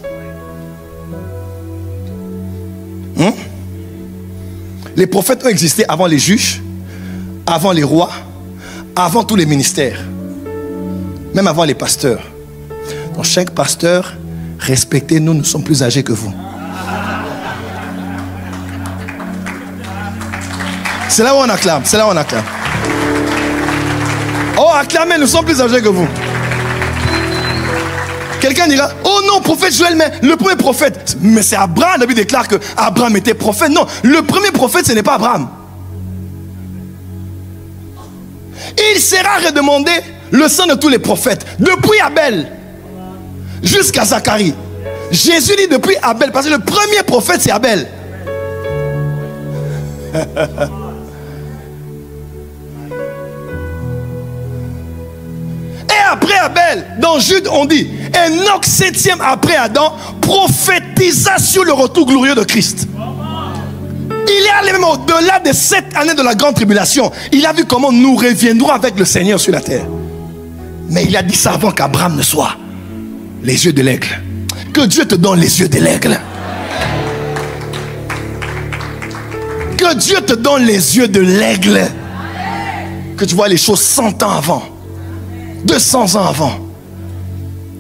Les prophètes ont existé avant les juges, avant les rois, avant tous les ministères, même avant les pasteurs. Donc chaque pasteur, respectez-nous, nous sommes plus âgés que vous. C'est là où on acclame, c'est là où on acclame. Oh, acclamez, nous sommes plus âgés que vous. Quelqu'un dira, oh non, prophète Joël, mais le premier prophète. Mais c'est Abraham, la Bible déclare que Abraham était prophète. Non, le premier prophète, ce n'est pas Abraham. Il sera redemandé le sang de tous les prophètes, depuis Abel jusqu'à Zacharie. Jésus dit depuis Abel, parce que le premier prophète, c'est Abel. Après Abel, dans Jude, on dit Enoch 7e après Adam prophétisa sur le retour glorieux de Christ. Il est allé même au-delà des 7 années de la grande tribulation. Il a vu comment nous reviendrons avec le Seigneur sur la terre. Mais il a dit ça avant qu'Abraham ne soit. Les yeux de l'aigle. Que Dieu te donne les yeux de l'aigle. Que Dieu te donne les yeux de l'aigle. Que tu vois les choses 100 ans avant. 200 ans avant.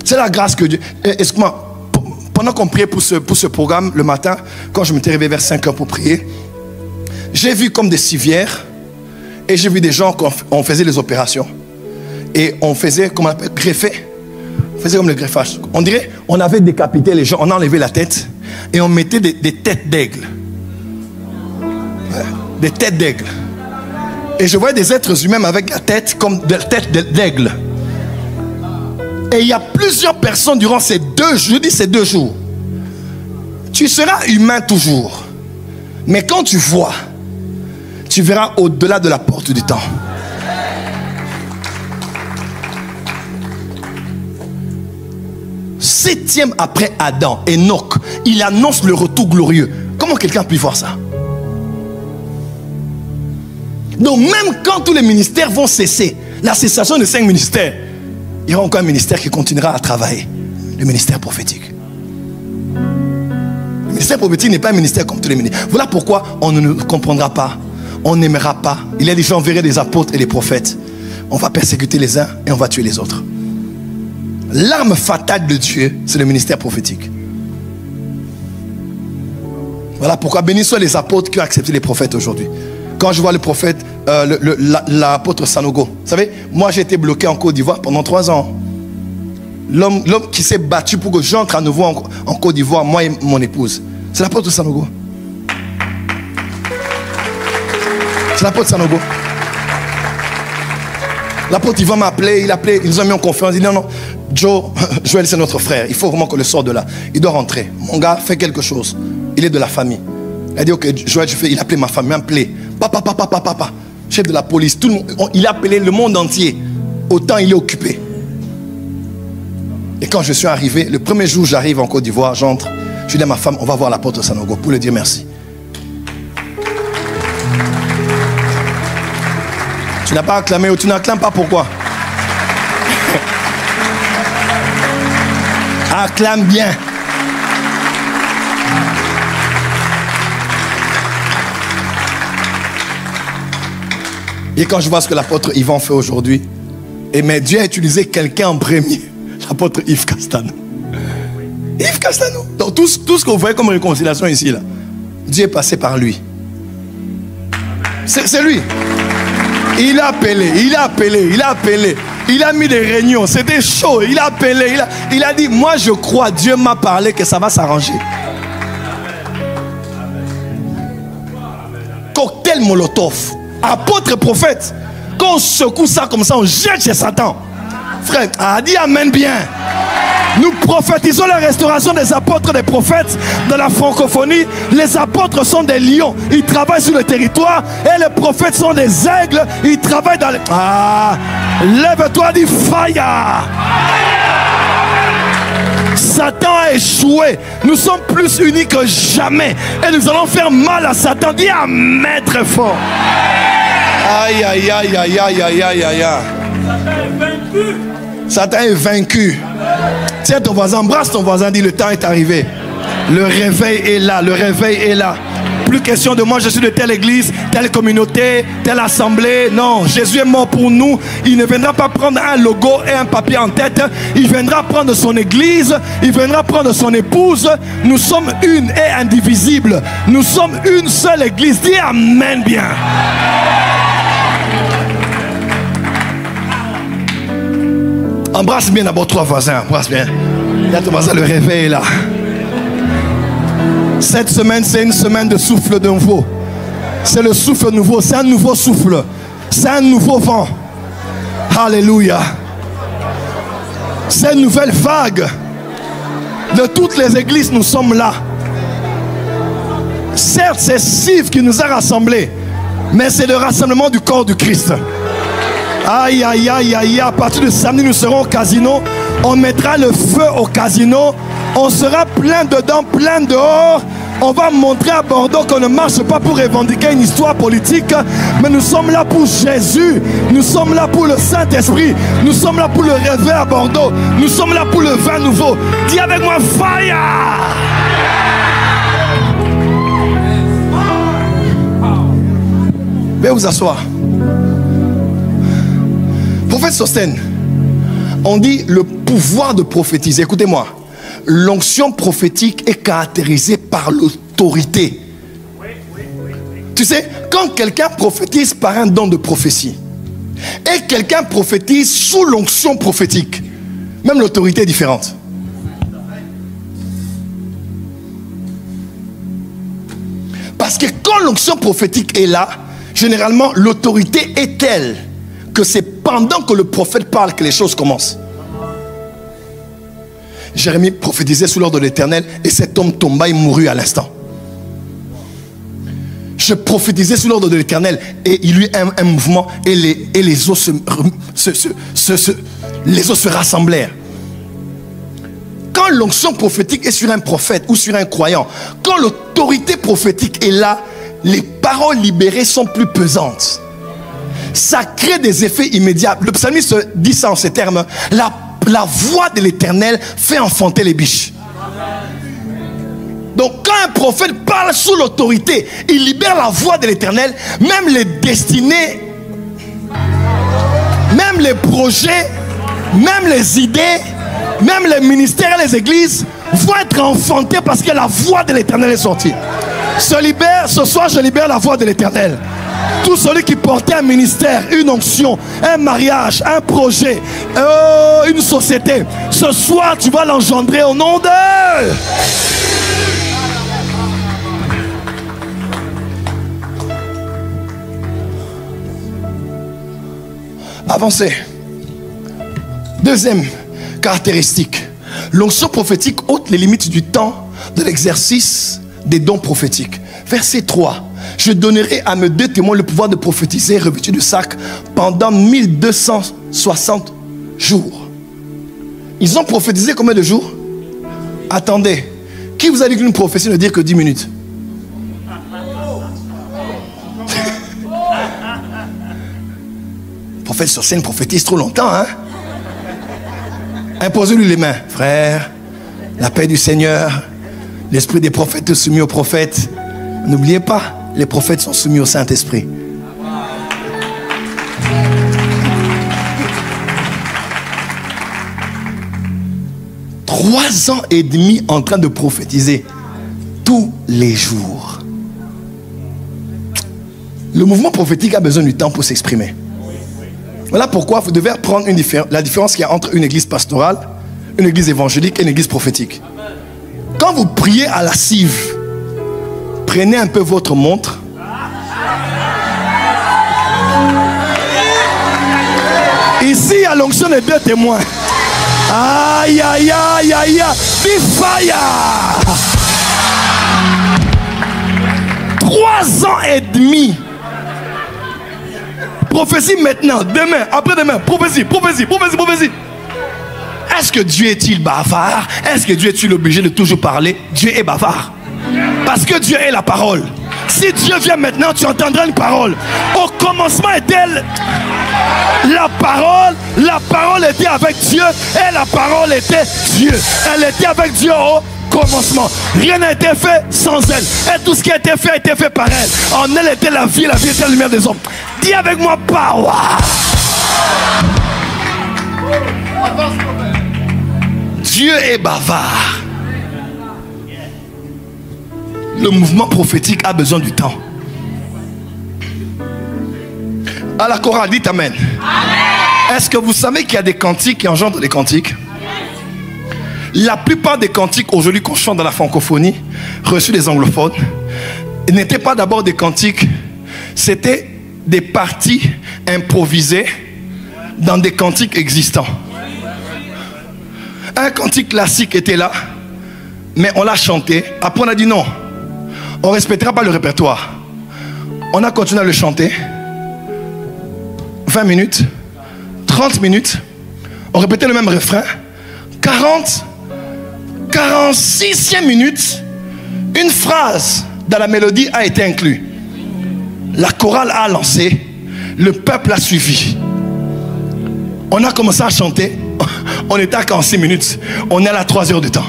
C'est la grâce que Dieu... Excuse-moi, pendant qu'on priait pour ce programme le matin, quand je m'étais réveillé vers 5 heures pour prier, j'ai vu comme des civières et j'ai vu des gens qu'on faisait les opérations et on faisait, comment on appelle, greffer. On faisait comme le greffage. On dirait, on avait décapité les gens, on enlevait la tête et on mettait des têtes d'aigle. Ouais, des têtes d'aigle. Et je voyais des êtres humains avec la tête comme des têtes d'aigle. Et il y a plusieurs personnes durant ces 2 jours, je dis ces 2 jours. Tu seras humain toujours. Mais quand tu vois, tu verras au-delà de la porte du temps. Septième après Adam, Enoch, il annonce le retour glorieux. Comment quelqu'un peut voir ça? Donc même quand tous les ministères vont cesser, la cessation de 5 ministères, il y aura encore un ministère qui continuera à travailler. Le ministère prophétique. Le ministère prophétique n'est pas un ministère comme tous les ministères. Voilà pourquoi on ne comprendra pas. On n'aimera pas. Il y a des gens, verraient des apôtres et des prophètes. On va persécuter les uns et on va tuer les autres. L'arme fatale de Dieu, c'est le ministère prophétique. Voilà pourquoi bénis soient les apôtres qui ont accepté les prophètes aujourd'hui. Quand je vois le prophète, l'apôtre Sanogo, vous savez, moi j'ai été bloqué en Côte d'Ivoire pendant 3 ans. L'homme qui s'est battu pour que j'entre à nouveau en Côte d'Ivoire, moi et mon épouse, c'est l'apôtre Sanogo. C'est l'apôtre Sanogo. L'apôtre Yvan m'a appelé, ils nous ont mis en conférence, il dit non, Joël c'est notre frère, il faut vraiment qu'on le sorte de là. Il doit rentrer. Mon gars, fais quelque chose. Il est de la famille. Il a dit ok, Joël, il a appelé ma famille, appelé. Papa, chef de la police, tout le monde, il a appelé le monde entier. Autant il est occupé. Et quand je suis arrivé, le premier jour j'arrive en Côte d'Ivoire, j'entre, je dis à ma femme, on va voir l'apôtre Sanogo pour lui dire merci. Tu n'as pas acclamé ou tu n'acclames pas, pourquoi? Acclame bien. Et quand je vois ce que l'apôtre Yvan fait aujourd'hui, mais Dieu a utilisé quelqu'un en premier, l'apôtre Yves Castano. Yves Castano. Donc tout ce que vous voyez comme réconciliation ici, là, Dieu est passé par lui. C'est lui. Il a appelé, il a appelé, il a appelé. Il a mis des réunions, c'était chaud. Il a appelé, il a dit, moi je crois, Dieu m'a parlé que ça va s'arranger. Cocktail Molotov. Apôtre prophète. Quand on secoue ça comme ça, on jette chez Satan. Frère, a dit amen bien. Nous prophétisons la restauration des apôtres, des prophètes de la francophonie. Les apôtres sont des lions, ils travaillent sur le territoire. Et les prophètes sont des aigles, ils travaillent dans les... Ah, lève-toi, dis fire. Satan a échoué. Nous sommes plus unis que jamais. Et nous allons faire mal à Satan. Dis amen très fort. Aïe, aïe, aïe, aïe, aïe, aïe, aïe, aïe. Satan est vaincu. Tiens ton voisin, embrasse ton voisin, dis le temps est arrivé. Le réveil est là, le réveil est là. Plus question de moi, je suis de telle église, telle communauté, telle assemblée. Non, Jésus est mort pour nous. Il ne viendra pas prendre un logo et un papier en tête. Il viendra prendre son église, il viendra prendre son épouse. Nous sommes une et indivisible. Nous sommes une seule église. Dis amen bien. Embrasse bien d'abord trois voisins, embrasse bien. Là, ton voisin, le réveil est là. Cette semaine, c'est une semaine de souffle de nouveau. C'est le souffle nouveau, c'est un nouveau souffle. C'est un nouveau vent. Alléluia. C'est une nouvelle vague. De toutes les églises, nous sommes là. Certes, c'est Siv qui nous a rassemblés, mais c'est le rassemblement du corps du Christ. Aïe, aïe, aïe, aïe, à partir de samedi, nous serons au casino. On mettra le feu au casino. On sera plein dedans, plein dehors. On va montrer à Bordeaux qu'on ne marche pas pour revendiquer une histoire politique, mais nous sommes là pour Jésus. Nous sommes là pour le Saint-Esprit. Nous sommes là pour le réveil à Bordeaux. Nous sommes là pour le vin nouveau. Dis avec moi, fire! Veuillez vous asseoir. Prophète Sostène, on dit le pouvoir de prophétiser. Écoutez-moi, l'onction prophétique est caractérisée par l'autorité. Tu sais, quand quelqu'un prophétise par un don de prophétie et quelqu'un prophétise sous l'onction prophétique, même l'autorité est différente. Parce que quand l'onction prophétique est là, généralement l'autorité est telle que c'est pendant que le prophète parle que les choses commencent. Jérémie prophétisait sous l'ordre de l'Éternel et cet homme tomba et mourut à l'instant. Je prophétisais sous l'ordre de l'Éternel et il y eut un mouvement et les os se rassemblèrent. Quand l'onction prophétique est sur un prophète ou sur un croyant, quand l'autorité prophétique est là, les paroles libérées sont plus pesantes. Ça crée des effets immédiats. Le psalmiste dit ça en ces termes. La voix de l'Éternel fait enfanter les biches. Donc quand un prophète parle sous l'autorité, il libère la voix de l'Éternel. Même les destinées, même les projets, même les idées, même les ministères et les églises vont être enfantés parce que la voix de l'Éternel est sortie. Ce soir je libère la voix de l'Éternel. Tout celui qui portait un ministère, une onction, un mariage, un projet, une société, ce soir tu vas l'engendrer au nom de... Avancez. Deuxième caractéristique, l'onction prophétique ôte les limites du temps de l'exercice des dons prophétiques. Verset 3. Je donnerai à mes deux témoins le pouvoir de prophétiser revêtus de sac pendant 1260 jours. Ils ont prophétisé combien de jours? Attendez. Qui vous a dit qu'une prophétie ne dure que 10 minutes? Le prophète sur scène prophétise trop longtemps, hein? Imposez-lui les mains. Frère, la paix du Seigneur, l'esprit des prophètes est soumis aux prophètes. N'oubliez pas, les prophètes sont soumis au Saint-Esprit. « 3 ans et demi en train de prophétiser tous les jours. » Le mouvement prophétique a besoin du temps pour s'exprimer. Voilà pourquoi vous devez apprendre la différence qu'il y a entre une église pastorale, une église évangélique et une église prophétique. Quand vous priez à lascive, prenez un peu votre montre. Ici, il y a l'onction des 2 témoins. Aïe, aïe, aïe, aïe, aïe. Big fire. 3 ans et demi. Prophétie maintenant, demain, après-demain. Prophétie, prophétie, prophétie, prophétie. Est-ce que Dieu est-il bavard? Est-ce que Dieu est-il obligé de toujours parler? Dieu est bavard. Parce que Dieu est la parole. Si Dieu vient maintenant, tu entendras une parole. Au commencement était la parole était avec Dieu et la parole était Dieu. Elle était avec Dieu au commencement. Rien n'a été fait sans elle. Et tout ce qui a été fait par elle. En elle était la vie était la lumière des hommes. Dis avec moi, power. Dieu est bavard. Le mouvement prophétique a besoin du temps. À la chorale, dites amen. Est-ce que vous savez qu'il y a des cantiques qui engendrent des cantiques? La plupart des cantiques aujourd'hui qu'on chante dans la francophonie, reçus des anglophones, n'étaient pas d'abord des cantiques, c'était des parties improvisées dans des cantiques existants. Un cantique classique était là, mais on l'a chanté. Après on a dit non, on ne respectera pas le répertoire. On a continué à le chanter. 20 minutes, 30 minutes, on répétait le même refrain. 46e minute, une phrase dans la mélodie a été inclue. La chorale a lancé, le peuple a suivi. On a commencé à chanter, on était à 46 minutes, on est à la 3 heures de temps.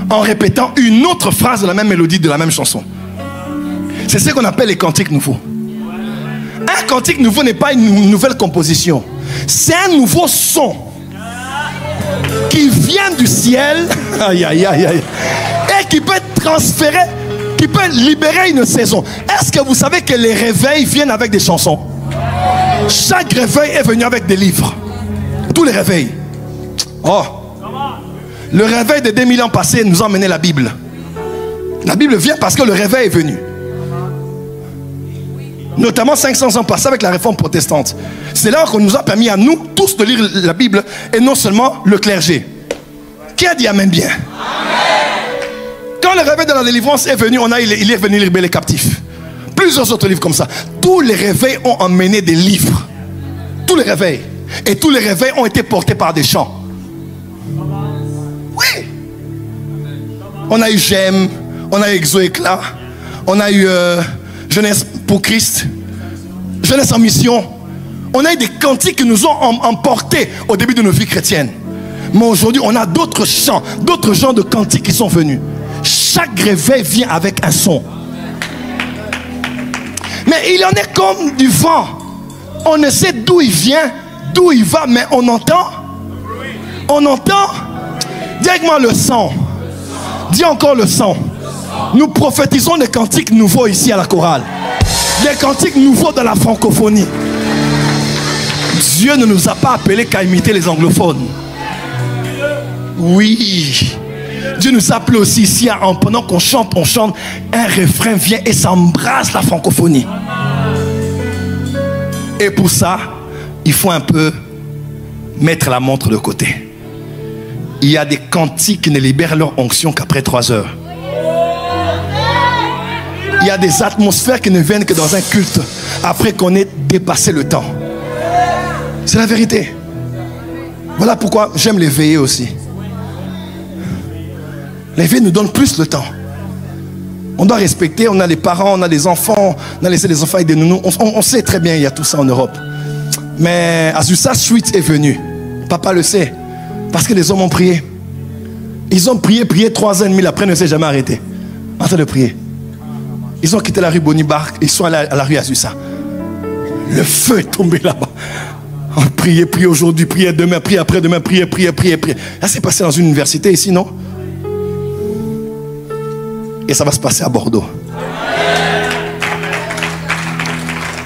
En répétant une autre phrase de la même mélodie, de la même chanson. C'est ce qu'on appelle les cantiques nouveaux. Un cantique nouveau n'est pas une nouvelle composition. C'est un nouveau son qui vient du ciel, aïe, aïe, aïe, aïe, et qui peut transférer, qui peut libérer une saison. Est-ce que vous savez que les réveils viennent avec des chansons? Chaque réveil est venu avec des livres. Tous les réveils. Oh, le réveil de 2000 ans passés nous a emmené la Bible. La Bible vient parce que le réveil est venu. Notamment 500 ans passés avec la réforme protestante. C'est là qu'on nous a permis à nous tous de lire la Bible et non seulement le clergé. Qui a dit amen bien? Amen. Quand le réveil de la délivrance est venu, il est venu libérer les captifs. Plusieurs autres livres comme ça. Tous les réveils ont emmené des livres. Tous les réveils. Et tous les réveils ont été portés par des chants. Oui. On a eu J'aime, on a eu Exo-Éclat, on a eu Jeunesse pour Christ, Jeunesse en mission. On a eu des cantiques qui nous ont emportés au début de nos vies chrétiennes. Mais aujourd'hui, on a d'autres chants, d'autres genres de cantiques qui sont venus. Chaque réveil vient avec un son. Mais il en est comme du vent. On ne sait d'où il vient, d'où il va, mais on entend. On entend. Dis avec moi le son. Dis encore le son. Nous prophétisons des cantiques nouveaux ici à la chorale. Des cantiques nouveaux dans la francophonie. Dieu ne nous a pas appelés qu'à imiter les anglophones. Oui. Dieu nous a appelés aussi ici, pendant qu'on chante, un refrain vient et s'embrasse la francophonie. Et pour ça, il faut un peu mettre la montre de côté. Il y a des cantiques qui ne libèrent leur onction qu'après 3 heures. Il y a des atmosphères qui ne viennent que dans un culte après qu'on ait dépassé le temps. C'est la vérité. Voilà pourquoi j'aime les veillées aussi. Les veillées nous donnent plus le temps. On doit respecter, on a les parents, on a les enfants, on a laissé les enfants avec des nounous. On sait très bien, il y a tout ça en Europe. Mais Azusa Street est venu. Papa le sait. Parce que les hommes ont prié. Ils ont prié 3 ans et demi. Après, ne s'est jamais arrêté. En train de prier. Ils ont quitté la rue Bonibar. Ils sont allés à la rue Azusa. Le feu est tombé là-bas. On priait, priait aujourd'hui, priait demain, priait après-demain, priait. Là, c'est passé dans une université ici, non? Et ça va se passer à Bordeaux.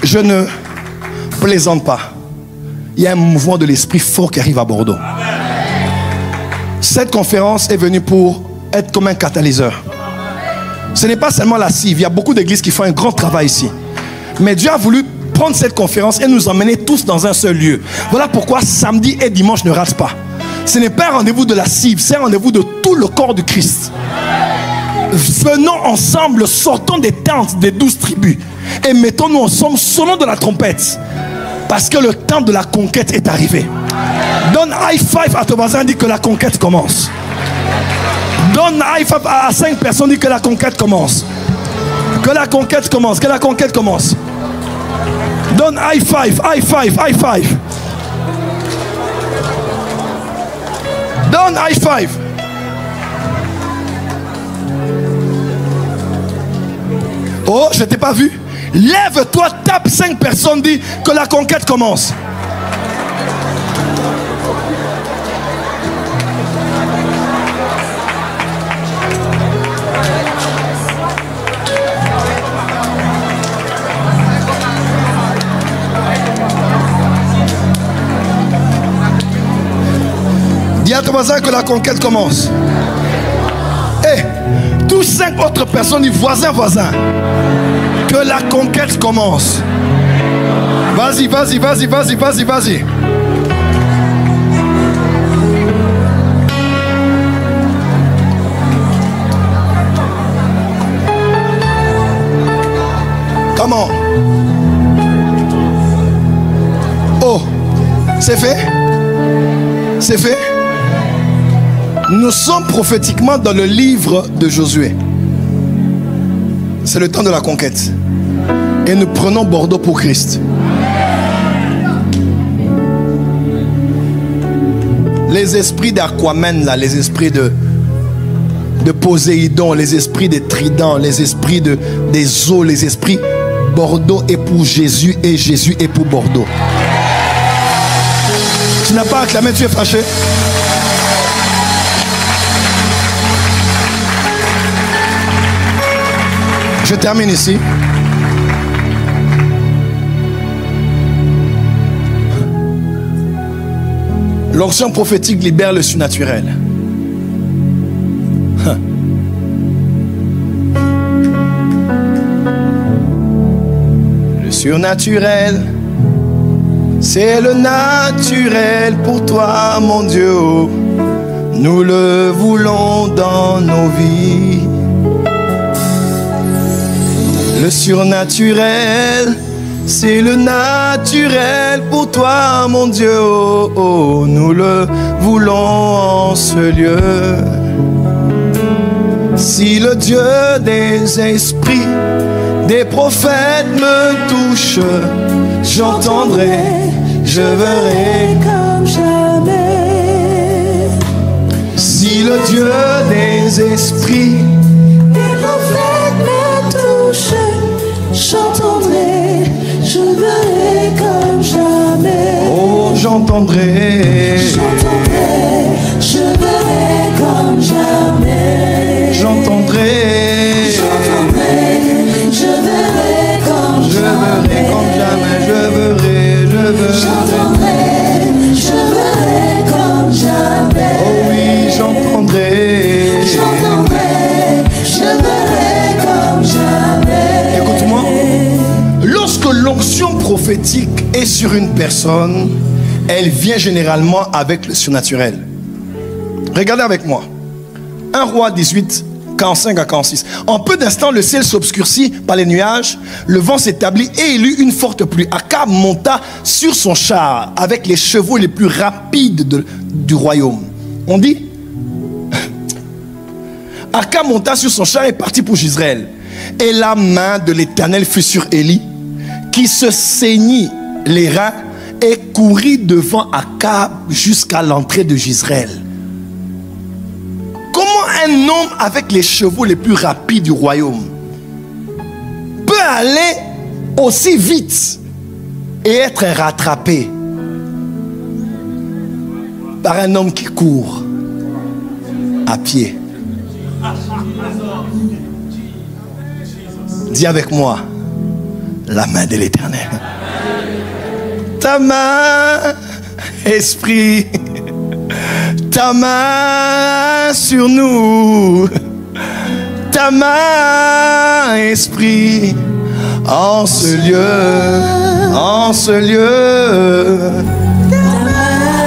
Je ne plaisante pas. Il y a un mouvement de l'esprit fort qui arrive à Bordeaux. Cette conférence est venue pour être comme un catalyseur. Ce n'est pas seulement la cive. Il y a beaucoup d'églises qui font un grand travail ici. Mais Dieu a voulu prendre cette conférence et nous emmener tous dans un seul lieu. Voilà pourquoi samedi et dimanche ne rate pas. Ce n'est pas un rendez-vous de la cive, c'est un rendez-vous de tout le corps du Christ. Venons ensemble, sortons des tentes des 12 tribus et mettons-nous ensemble, sonnons de la trompette. Parce que le temps de la conquête est arrivé. Donne high five à ton voisin, dit que la conquête commence. Donne high five à 5 personnes, dit que la conquête commence. Que la conquête commence, que la conquête commence. Donne high five, high five, high five. Donne high five. Oh, je ne t'ai pas vu. Lève-toi, tape 5 personnes, dis que la conquête commence. Dis à ton voisin que la conquête commence. Et tous 5 autres personnes, dis voisin, voisin. Que la conquête commence. Vas-y, vas-y, vas-y, vas-y, vas-y, vas-y. Comment? Oh, c'est fait? C'est fait? Nous sommes prophétiquement dans le livre de Josué. C'est le temps de la conquête. Et nous prenons Bordeaux pour Christ. Les esprits d'Aquaman, là, les esprits de Poséidon, les esprits des tridents, les esprits des eaux, les esprits, Bordeaux est pour Jésus et Jésus est pour Bordeaux. Tu n'as pas acclamé, tu es fâché? Je termine ici. L'onction prophétique libère le surnaturel. Le surnaturel, c'est le naturel pour toi, mon Dieu. Nous le voulons dans nos vies. Le surnaturel, c'est le naturel pour toi, mon Dieu. Oh, oh, nous le voulons en ce lieu. Si le Dieu des esprits, des prophètes me touche, j'entendrai, je verrai comme jamais. Si le Dieu des esprits, Les prophètes me touchent, j'entendrai, je verrai comme jamais. oh, j'entendrai, J'entendrai, je verrai comme jamais. j'entendrai, J'entendrai, je verrai comme je verrai comme jamais, je verrai. J'entendrai, je verrai comme jamais. Oh oui, j'entendrai. J'entendrai, je verrai comme jamais. Écoute-moi. Lorsque l'onction prophétique est sur une personne, elle vient généralement avec le surnaturel. Regardez avec moi. 1 Roi 18, 45 à 46. En peu d'instants, le ciel s'obscurcit par les nuages, le vent s'établit et il eut une forte pluie. Akab monta sur son char avec les chevaux les plus rapides du royaume. On dit Akab monta sur son char et partit pour Jezreel. Et la main de l'Éternel fut sur Élie, qui se saignit les reins et courut devant Akab jusqu'à l'entrée de Jezreel. Comment un homme avec les chevaux les plus rapides du royaume peut aller aussi vite et être rattrapé par un homme qui court à pied? Dis avec moi, la main de l'Éternel. Ta main, Esprit, ta main sur nous, ta main, Esprit, en ce lieu, en ce lieu. Ta main,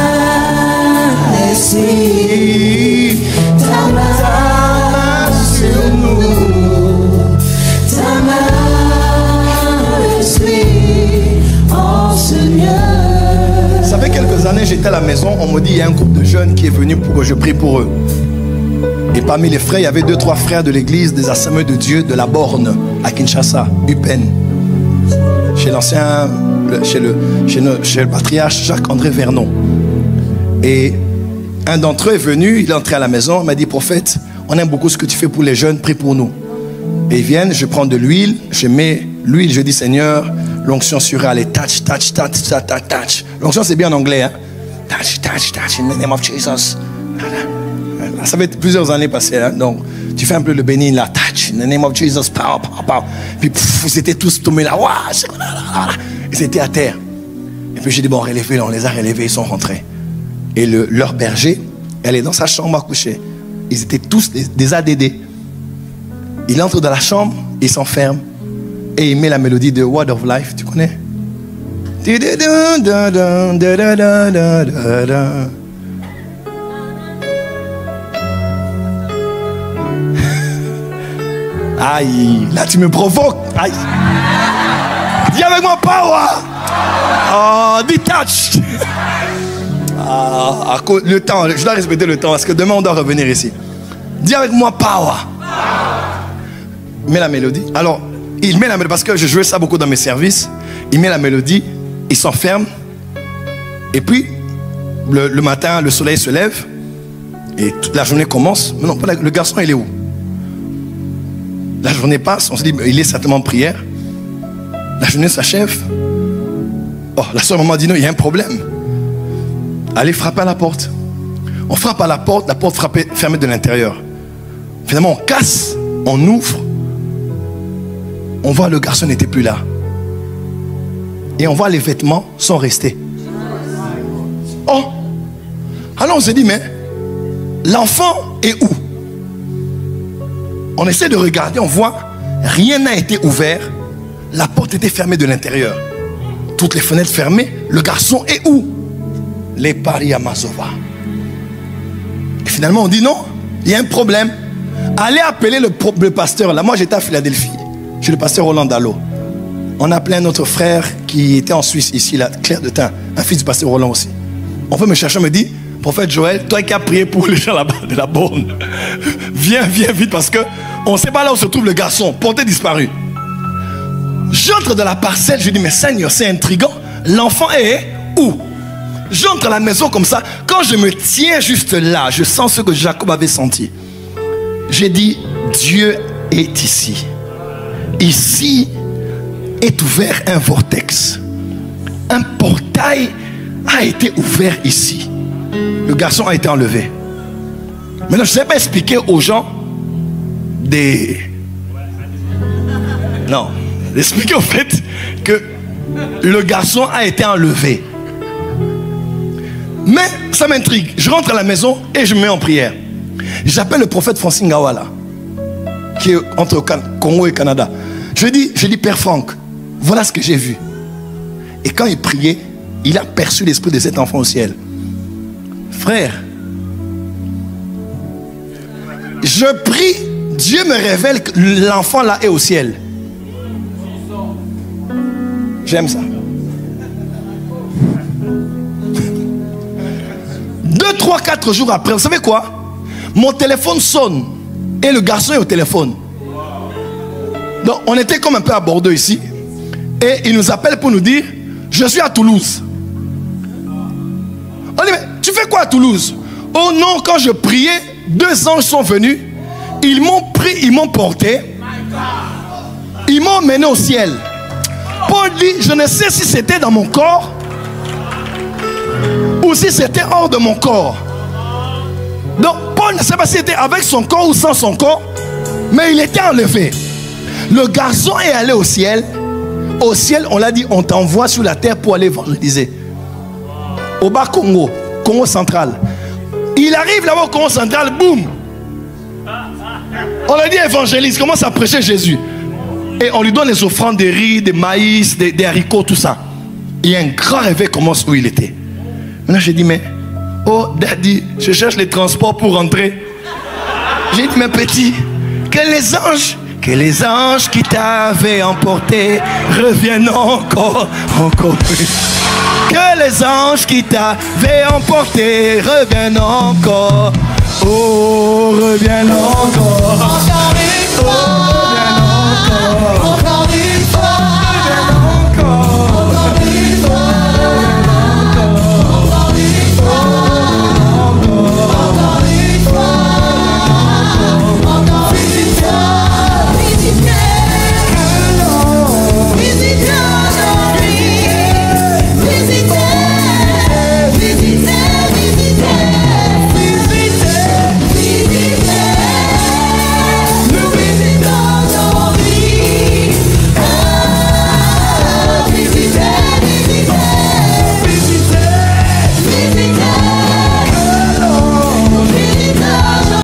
Esprit, ta main sur nous, ta main, Esprit, en ce lieu. Ça fait quelques années, j'étais à la maison, on me dit il y a un groupe de jeunes qui est venu pour que je prie pour eux. Et parmi les frères, il y avait 2-3 frères de l'église des Assemblées de Dieu de la Borne à Kinshasa, Upen. Chez l'ancien, chez le patriarche Jacques-André Vernon. Et un d'entre eux est venu, il est entré à la maison, il m'a dit prophète, on aime beaucoup ce que tu fais pour les jeunes, prie pour nous. Et ils viennent, je prends de l'huile, je mets l'huile, je dis Seigneur, l'onction sur elle, touch, touch, touch, touch, touch, touch. L'onction c'est bien en anglais, hein? Touch, touch, touch, in the name of Jesus. Ça fait plusieurs années passées, hein? Donc tu fais un peu le béni là, touch, in the name of Jesus, power, power, power. Puis ils étaient tous tombés là, ils étaient à terre. Et puis j'ai dit bon, relevez, on les a relevés, ils sont rentrés. Et leur berger, elle est dans sa chambre à coucher. Ils étaient tous des ADD. Il entre dans la chambre, il s'enferme et il met la mélodie de Word of Life, tu connais? Aïe, là tu me provoques. Aïe. Dis avec moi power. Oh, detached. Ah, le temps, je dois respecter le temps parce que demain on doit revenir ici. Dis avec moi power. Il met la mélodie. Alors, il met la mélodie parce que je jouais ça beaucoup dans mes services. Il met la mélodie, il s'enferme. Et puis, le matin, le soleil se lève. Et toute la journée commence. Mais non, le garçon, il est où? La journée passe, on se dit, il est certainement en prière. La journée s'achève. Oh, la soeur maman dit non, il y a un problème. Allez frapper à la porte. On frappe à la porte fermée de l'intérieur. Finalement, on casse, on ouvre. On voit le garçon n'était plus là. Et on voit les vêtements sont restés. Oh! Alors on se dit, mais l'enfant est où? On essaie de regarder, on voit, rien n'a été ouvert. La porte était fermée de l'intérieur. Toutes les fenêtres fermées. Le garçon est où? Les paris à Mazova. Et finalement on dit non, il y a un problème. Allez appeler le pasteur. Là, moi j'étais à Philadelphie. Je suis le pasteur Roland Dallot. On a appelé un autre frère qui était en Suisse ici, là, Claire de Tain, un fils du pasteur Roland aussi. On peut me chercher, on me dit, prophète Joël, toi qui as prié pour les gens là-bas de la borne, viens vite parce que on ne sait pas là où se trouve le garçon, porté disparu. J'entre dans la parcelle, je dis, mais Seigneur, c'est intriguant. L'enfant est où? J'entre à la maison comme ça. Quand je me tiens juste là, je sens ce que Jacob avait senti. J'ai dit, Dieu est ici. Ici est ouvert un vortex. Un portail a été ouvert ici. Le garçon a été enlevé. Maintenant, je ne sais pas expliquer aux gens Non, expliquer au fait que le garçon a été enlevé. Mais ça m'intrigue. Je rentre à la maison et je me mets en prière. J'appelle le prophète Francine Ngawala, qui est entre Congo et Canada. Je dis, Père Franck, voilà ce que j'ai vu. Et quand il priait, il a perçu l'esprit de cet enfant au ciel. Frère, je prie Dieu me révèle que l'enfant là est au ciel. J'aime ça. 2, 3, 4 jours après, vous savez quoi? Mon téléphone sonne et le garçon est au téléphone. Donc on était comme un peu à Bordeaux ici. Et il nous appelle pour nous dire, je suis à Toulouse. On dit, mais tu fais quoi à Toulouse? Oh non, quand je priais, 2 anges sont venus. Ils m'ont pris, ils m'ont porté. Ils m'ont emmené au ciel. Paul dit, je ne sais si c'était dans mon corps ou si c'était hors de mon corps. Donc Paul ne sait pas si c'était avec son corps ou sans son corps, mais il était enlevé. Le garçon est allé au ciel. Au ciel, on l'a dit, on t'envoie sur la terre pour aller évangéliser. Au bas Congo, Congo central. Il arrive là-bas au Congo central, boum. On lui dit évangélise, commence à prêcher Jésus. Et on lui donne les offrandes de riz, de maïs, des haricots, tout ça. Et un grand réveil commence où il était. Maintenant j'ai dit, mais, oh daddy, je cherche les transports pour rentrer. J'ai dit, mais petit, que les anges qui t'avaient emporté reviennent encore plus. Que les anges qui t'avaient emporté reviennent encore. Oh, reviennent encore.